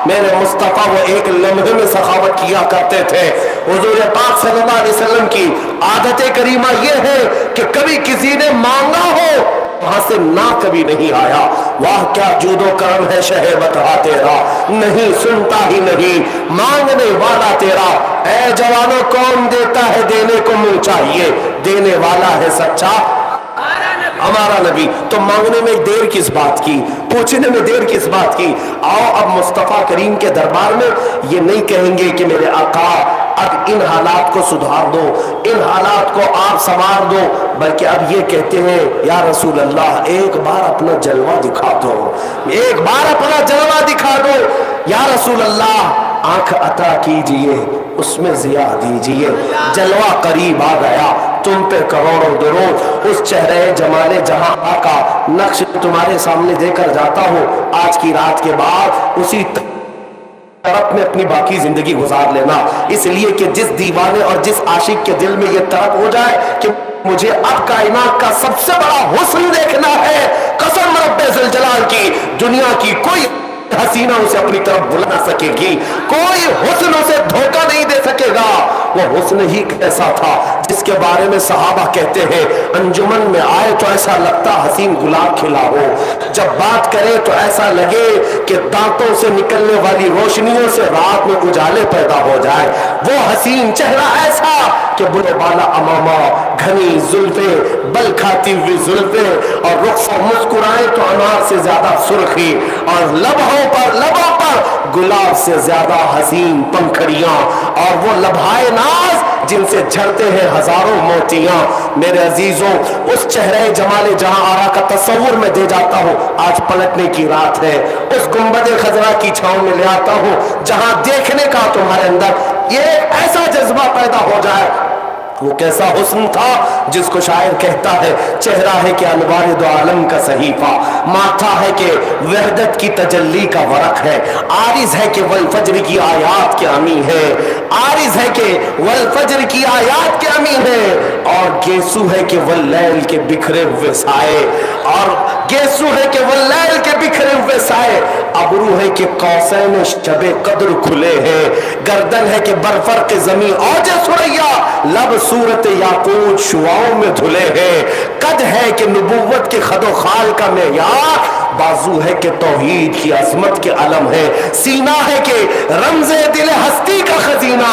Speaker 1: میرے مصطفیٰ وہ ایک لمحے میں سخاوت کیا کرتے تھے۔ حضور پاک صلی اللہ علیہ وسلم کی عادت کریمہ یہ ہے کہ کبھی کسی نے مانگا ہو وہاں سے نہ کبھی نہیں آیا، واہ کیا جود و کرم ہے شہ بتا تیرا، نہیں سنتا ہی نہیں مانگنے والا تیرا، اے جوانوں کون دیتا ہے دینے کو منہ چاہیے، دینے والا ہے سچا ہمارا نبی، تو مانگنے میں دیر کس بات کی، پوچھنے میں دیر کس بات کی۔ آؤ اب مصطفیٰ کریم کے دربار میں یہ نہیں کہیں گے کہ میرے آقا اب ان حالات کو سدھار دو، ان حالات کو آپ سنوار دو، بلکہ اب یہ کہتے ہیں یا رسول اللہ ایک بار اپنا جلوہ دکھا دو، ایک بار اپنا جلوہ دکھا دو، یا رسول اللہ آنکھ عطا کیجئے اس میں ضیا دیجئے، جلوہ قریب آ گیا تم پہ کروڑوں درود، اس چہرے جمال جہاں کا نقش تمہارے سامنے دے کر جاتا ہوں، آج کی رات کے بعد اسی طرف میں اپنی باقی زندگی گزار لینا، اس لیے کہ جس دیوانے اور جس عاشق کے دل میں یہ طرف ہو جائے کہ مجھے اب کائنات کا سب سے بڑا حسن دیکھنا ہے، قسم رب ذوالجلال کی دنیا کی کوئی حسینہ اسے اپنی طرف بلا سکے گی، کوئی حسن اسے دھوکہ نہیں دے سکے گا، وہ حسن ہی ایسا تھا جس کے بارے میں صحابہ کہتے ہیں انجمن میں آئے تو ایسا لگتا حسین گلاب کھلا ہو، جب بات کرے تو ایسا لگے کہ دانتوں سے نکلنے والی روشنیوں سے رات میں اجالے پیدا ہو جائے، وہ حسین چہرہ ایسا کہ بلے بالا امامہ، گھنی زلفیں، بل کھاتی ہوئی زلفیں، اور رخسار مسکرائے تو انار سے زیادہ سرخی، اور لبوں پر گلاب سے زیادہ حسین پنکھڑیاں، اور وہ لبھائے ناز جن سے جھڑتے ہیں ہزاروں موتیاں۔ میرے عزیزوں اس چہرے جمال جہاں آرا کا تصور میں دے جاتا ہوں، آج پلٹنے کی رات ہے، اس گنبد خضرا کی چھاؤں میں لے آتا ہوں جہاں دیکھنے کا تمہارے اندر یہ ایسا جذبہ پیدا ہو جائے۔ وہ کیسا حسن تھا جس کو شاعر کہتا ہے چہرہ ہے کہ انوار دو عالم کا صحیفہ، ماتھا ہے کہ وحدت کی تجلی کا ورق ہے، عارض ہے کہ والفجر کی آیات کے امی ہے، عارض ہے کہ والفجر کی آیات کے امی ہے، اور گیسو ہے کہ واللیل کے بکھرے ہوئے سائے، اور گیسو ہے کہ واللیل کے بکھرے ہوئے سائے، ابرو ہے کہ قوسین شب قدر کھلے ہیں، گردن ہے کہ برفرق زمین اوج سریا، لب صورت یاقوت شعاؤں میں دھلے ہیں، قد ہے کہ نبوت کے خد و خال کا معیار، بازو ہے کہ توحید کی عظمت کے علم ہے، سینہ ہے کہ رمز دل ہستی کا خزینہ،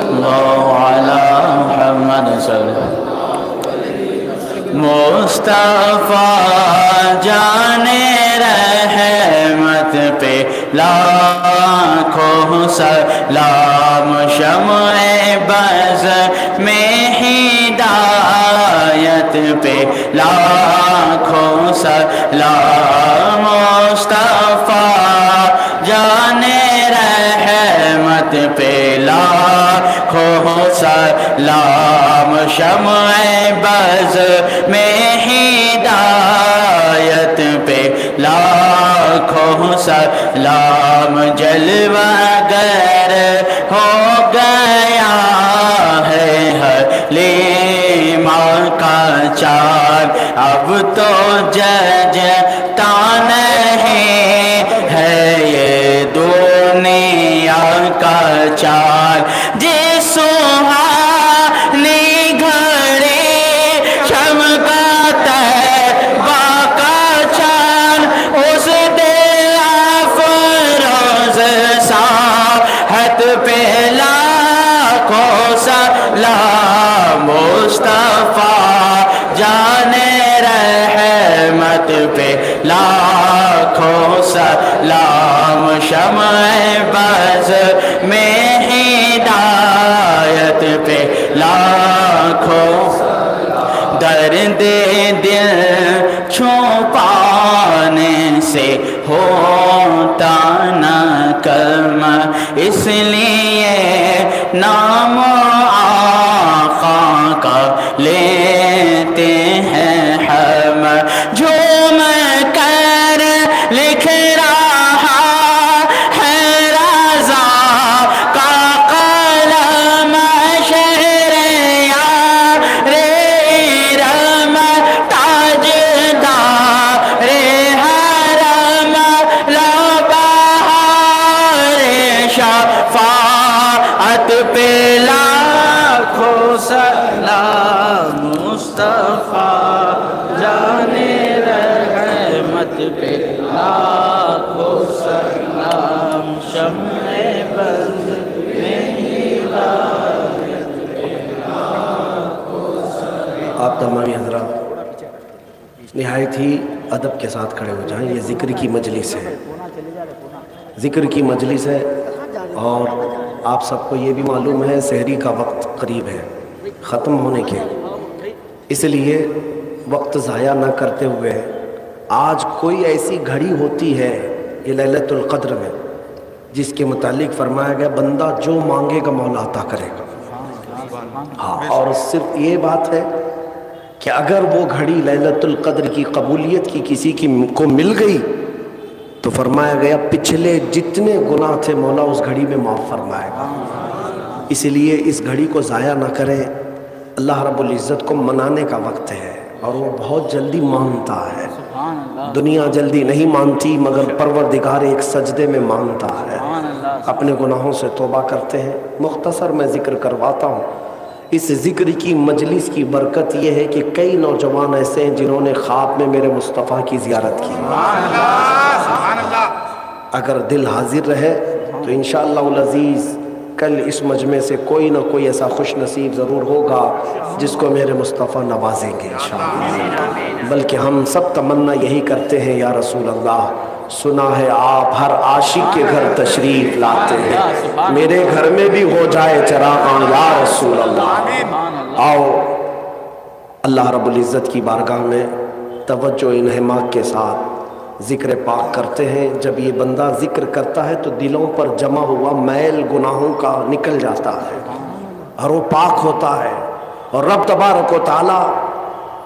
Speaker 2: الله على محمد صلى الله مصطفیٰ جانے رحمت پہ لاکھوں سلام شمع بز میں ہدایت پہ لاکھوں سلام مصطفیٰ جانے رحمت پہ لاکھوں سلام شمع بز میں ہدایت پہ لاکھوں سلام جلوہ گر ہو گیا ہے حلیمہ کا چاند اب تو ججتا نہیں ہے یہ دنیا کا چاند جس سہانی گھڑی چمکاتا ہے باقا چاند اس دل افروز ساحت پہ لاکھوں سلام مصطفیٰ جانے رحمت پہ لاکھوں سلام شمع بز میں ہدایت پہ لاکھوں درد دل چھپانے سے ہوتا نہ کم اس لیے نام آقا کا لیتے ہیں ہم جھوم کر لکھ رہا ہے رضا کا قلم شہر یار ارم تاجدار حرم لبہار شفاعت پہ لاکھوں سلام مصطفیٰ جانے رحمت پہ لاکھوں سلام شمع بز میں ہدایت پہ لاکھوں سلام۔
Speaker 1: آپ تمامی حضرات نہایت ہی ادب کے ساتھ کھڑے ہو جائیں، یہ ذکر کی مجلس ہے، ذکر کی مجلس ہے، اور آپ سب کو یہ بھی معلوم ہے سحری کا وقت قریب ہے ختم ہونے کے، اس لیے وقت ضائع نہ کرتے ہوئے آج کوئی ایسی گھڑی ہوتی ہے یہ لیلۃ القدر میں جس کے متعلق فرمایا گیا بندہ جو مانگے گا مولا عطا کرے گا۔ ہاں، اور صرف یہ بات ہے کہ اگر وہ گھڑی لیلۃ القدر کی قبولیت کی کسی کو مل گئی تو فرمایا گیا پچھلے جتنے گناہ تھے مولا اس گھڑی میں معاف فرمائے گا۔ اس لیے اس گھڑی کو ضائع نہ کریں، اللہ رب العزت کو منانے کا وقت ہے اور وہ بہت جلدی مانتا ہے، دنیا جلدی نہیں مانتی مگر پروردگار ایک سجدے میں مانتا ہے۔ اپنے گناہوں سے توبہ کرتے ہیں، مختصر میں ذکر کرواتا ہوں۔ اس ذکر کی مجلس کی برکت یہ ہے کہ کئی نوجوان ایسے ہیں جنہوں نے خواب میں میرے مصطفیٰ کی زیارت کی، اگر دل حاضر رہے تو انشاءاللہ العزیز کل اس مجمع سے کوئی نہ کوئی ایسا خوش نصیب ضرور ہوگا جس کو میرے مصطفیٰ نوازیں گے انشاءاللہ۔ بلکہ ہم سب تمنا یہی کرتے ہیں یا رسول اللہ، سنا ہے آپ ہر عاشق کے گھر تشریف لاتے ہیں، میرے گھر میں بھی ہو جائے چراغاں یا رسول اللہ۔ آؤ اللہ رب العزت کی بارگاہ میں توجہ انہماک کے ساتھ ذکر پاک کرتے ہیں۔ جب یہ بندہ ذکر کرتا ہے تو دلوں پر جمع ہوا میل گناہوں کا نکل جاتا ہے اور وہ پاک ہوتا ہے، اور رب تبارک و تعالی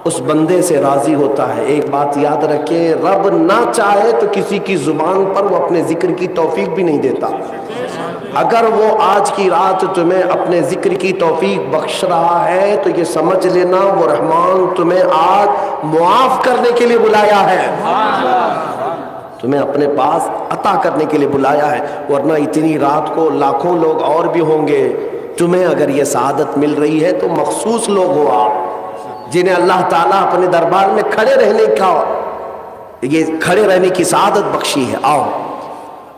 Speaker 1: اس بندے سے راضی ہوتا ہے۔ ایک بات یاد رکھیں، رب نہ چاہے تو کسی کی زبان پر وہ اپنے ذکر کی توفیق بھی نہیں دیتا۔ اگر وہ آج کی رات تمہیں اپنے ذکر کی توفیق بخش رہا ہے تو یہ سمجھ لینا وہ رحمان تمہیں آج معاف کرنے کے لیے بلایا ہے، تمہیں اپنے پاس عطا کرنے کے لیے بلایا ہے، ورنہ اتنی رات کو لاکھوں لوگ اور بھی ہوں گے۔ تمہیں اگر یہ سعادت مل رہی ہے تو مخصوص لوگ ہو آپ جنہیں اللہ تعالیٰ اپنے دربار میں کھڑے رہنے کی سعادت بخشی ہے۔ آؤ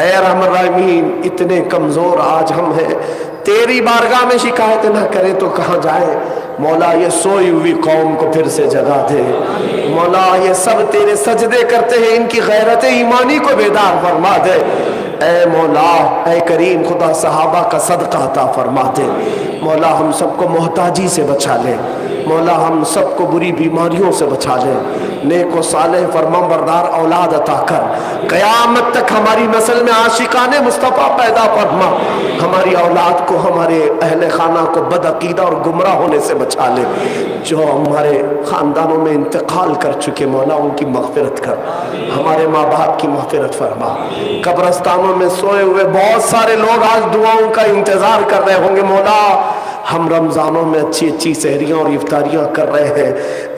Speaker 1: اے ارحم الراحمین اتنے کمزور آج ہم ہیں، تیری بارگاہ میں شکایت نہ کریں تو کہاں جائیں؟ مولا یہ سوئی ہوئی قوم کو پھر سے جگا دے، مولا یہ سب تیرے سجدے کرتے ہیں، ان کی غیرت ایمانی کو بیدار فرما دے، اے مولا اے کریم خدا صحابہ کا صدقہ عطا فرما دے، مولا ہم سب کو محتاجی سے بچا لے، مولا ہم سب کو بری بیماریوں سے بچا لے، نیک و صالح فرمان بردار اولاد عطا کر، قیامت تک ہماری نسل میں عاشقان مصطفیٰ پیدا فرما، ہماری اولاد کو ہمارے اہل خانہ کو بد عقیدہ اور گمراہ ہونے سے بچا لے، جو ہمارے خاندانوں میں انتقال کر چکے مولا ان کی مغفرت کر، ہمارے ماں باپ کی مغفرت فرما، قبرستانوں میں سوئے ہوئے بہت سارے لوگ آج دعاؤں کا انتظار کر رہے ہوں گے مولا، ہم رمضانوں میں اچھی اچھی سحریاں اور افطاریاں کر رہے ہیں،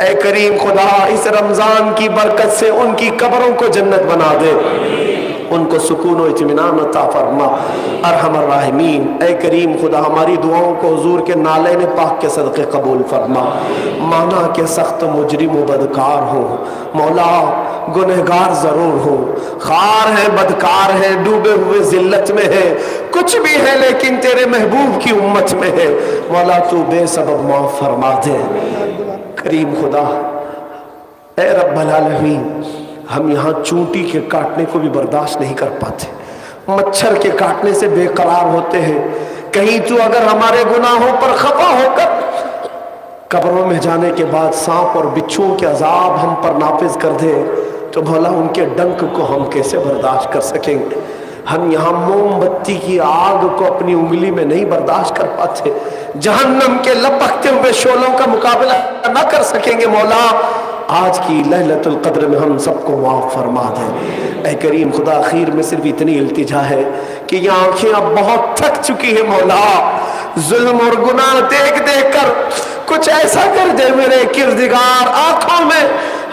Speaker 1: اے کریم خدا اس رمضان کی برکت سے ان کی قبروں کو جنت بنا دے، ان کو سکون و اطمینان عطا فرما، ارحم الراحمین اے کریم خدا ہماری دعاؤں کو حضور کے نالین پاک کے صدقے قبول فرما، مانا کہ سخت مجرم و بدکار ہوں مولا، گنہگار ضرور ہوں، خار ہیں بدکار ہیں، ڈوبے ہوئے ذلت میں ہیں، کچھ بھی ہے لیکن تیرے محبوب کی امت میں ہے، مولا تو بے سبب معاف فرما دے، کریم خدا اے رب العالمین ہم یہاں چونٹی کے کاٹنے کو بھی برداشت نہیں کر پاتے، مچھر کے کاٹنے سے بے قرار ہوتے ہیں، کہیں تو اگر ہمارے گناہوں پر خفا ہو کر قبروں میں جانے کے بعد سانپ اور بچھوؤں کے عذاب ہم پر نافذ کر دے تو بھلا ان کے ڈنک کو ہم کیسے برداشت کر سکیں گے؟ ہم یہاں موم بتی کی آگ کو اپنی انگلی میں نہیں برداشت کر پاتے، جہنم کے لپکتے ہوئے شعلوں کا مقابلہ نہ کر سکیں گے مولا، آج کی ليلۃ القدر میں ہم سب کو معاف فرما دے، اے کریم خدا اخیر میں صرف اتنی التجا ہے کہ یہ آنکھیں اب بہت تھک چکی ہیں مولا، ظلم اور گناہ دیکھ دیکھ کر کچھ ایسا کر دے میرے کردگار، آنکھوں میں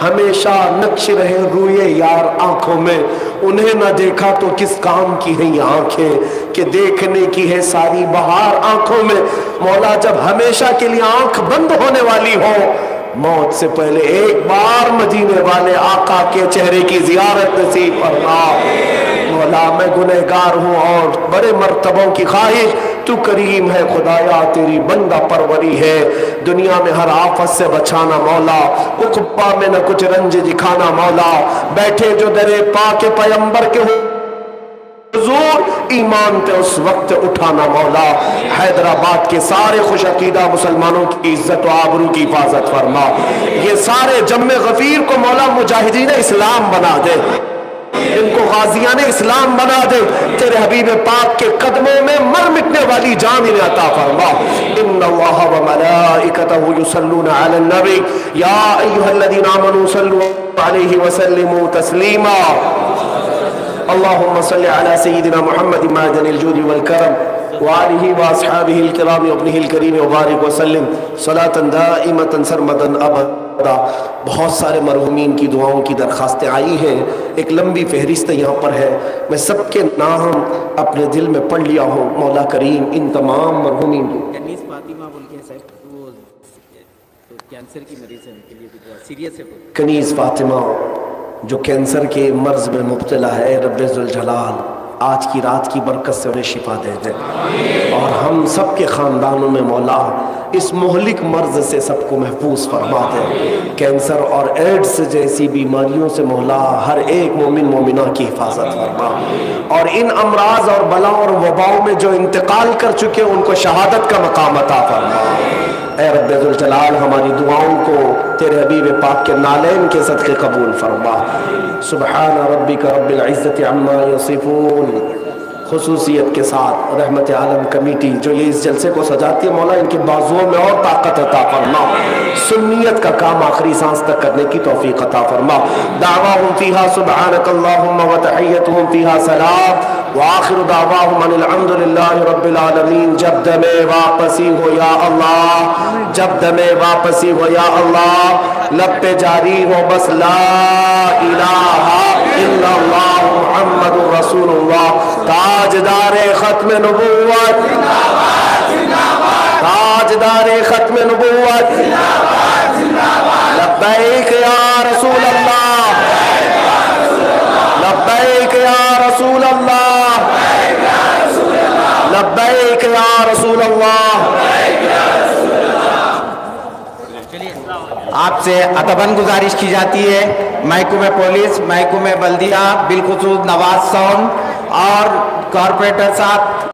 Speaker 1: ہمیشہ نقش رہے روئے یار آنکھوں میں، انہیں نہ دیکھا تو کس کام کی ہیں یہ آنکھیں کہ دیکھنے کی ہے ساری بہار آنکھوں میں، مولا جب ہمیشہ کے لیے آنکھ بند ہونے والی ہو، موت سے پہلے ایک بار مدینے والے آقا کے چہرے کی زیارت نصیب فرما، مولا میں گنہگار ہوں اور بڑے مرتبوں کی خواہش، تو کریم ہے خدایا تیری بندہ پروری ہے، دنیا میں ہر آفت سے بچانا مولا، عقبہ میں نہ کچھ رنج دکھانا مولا، بیٹھے جو درے پاک پیمبر کے حضور ایمان پہ اس وقت اٹھانا مولا، حیدرآباد کے سارے خوش عقیدہ مسلمانوں کی عزت و آبرو کی حفاظت فرما، یہ سارے جم غفیر کو مولا مجاہدین اسلام بنا دے، ان کو غازیان اسلام بنا دے، تیرے حبیب پاک کے قدموں میں مر مٹنے والی جان انہیں عطا فرما، ان اللہ و ملائکتہ یصلون علی النبی یا ایھا الذین آمنوا صلوا علیہ وسلموا تسلیما، اللهم صل على سيدنا محمد معدن الجود والكرم وآله وأصحابه الكرام وابنه الكريم وبارك وسلم صلاة دائمة سرمدا أبدا۔ بہت سارے مرحومین کی دعاؤں کی درخواستیں آئی ہیں، ایک لمبی فہرست یہاں پر ہے، میں سب کے نام اپنے دل میں پڑھ لیا ہوں، مولا کریم ان تمام مرحومین کی
Speaker 3: کنیز فاطمہ بول کے صاحب وہ کینسر کی مریض ہے، ان کے لیے بھی دعا سیریس ہے،
Speaker 1: کنیز فاطمہ جو کینسر کے مرض میں مبتلا ہے، رب ذوالجلال آج کی رات کی برکت سے انہیں شفا دے دے، اور ہم سب کے خاندانوں میں مولا اس مہلک مرض سے سب کو محفوظ فرما دے، کینسر اور ایڈز جیسی بیماریوں سے مولا ہر ایک مومن مومنہ کی حفاظت فرما، اور ان امراض اور بلاؤں اور وباؤں میں جو انتقال کر چکے ان کو شہادت کا مقام عطا فرما، اے رب ذوالجلال ہماری دعاؤں کو تیرے حبیب پاک کے نالین کے صدقے قبول فرما، سبحان ربک رب العزت عما یصفون، خصوصیت کے ساتھ رحمت عالم کمیٹی جو یہ اس جلسے کو سجاتی ہے مولا ان کے بازوؤں میں اور طاقت عطا فرما، سنیت کا کام آخری سانس تک کرنے کی توفیق عطا فرما، دعواہم فیہا سبحانک اللہم وتحیتہم فیہا سلام وآخر دعواہم ان الحمد للہ رب العالمین۔ جب دم واپسی ہو یا اللہ، جب دم واپسی ہو یا اللہ، لب پہ جاری ہو بس لا الہ الا اللہ محمد رسول اللہ، تاجدار ختم نبوت، تاجدار ختم نبوت، لبیک یا رسول اللہ، لبیک یا رسول اللہ۔
Speaker 2: آپ سے ادباً گزارش کی جاتی ہے محکمہ پولیس، محکمہ بلدیہ، بالخصوص نواز سون اور کارپوریٹر صاحب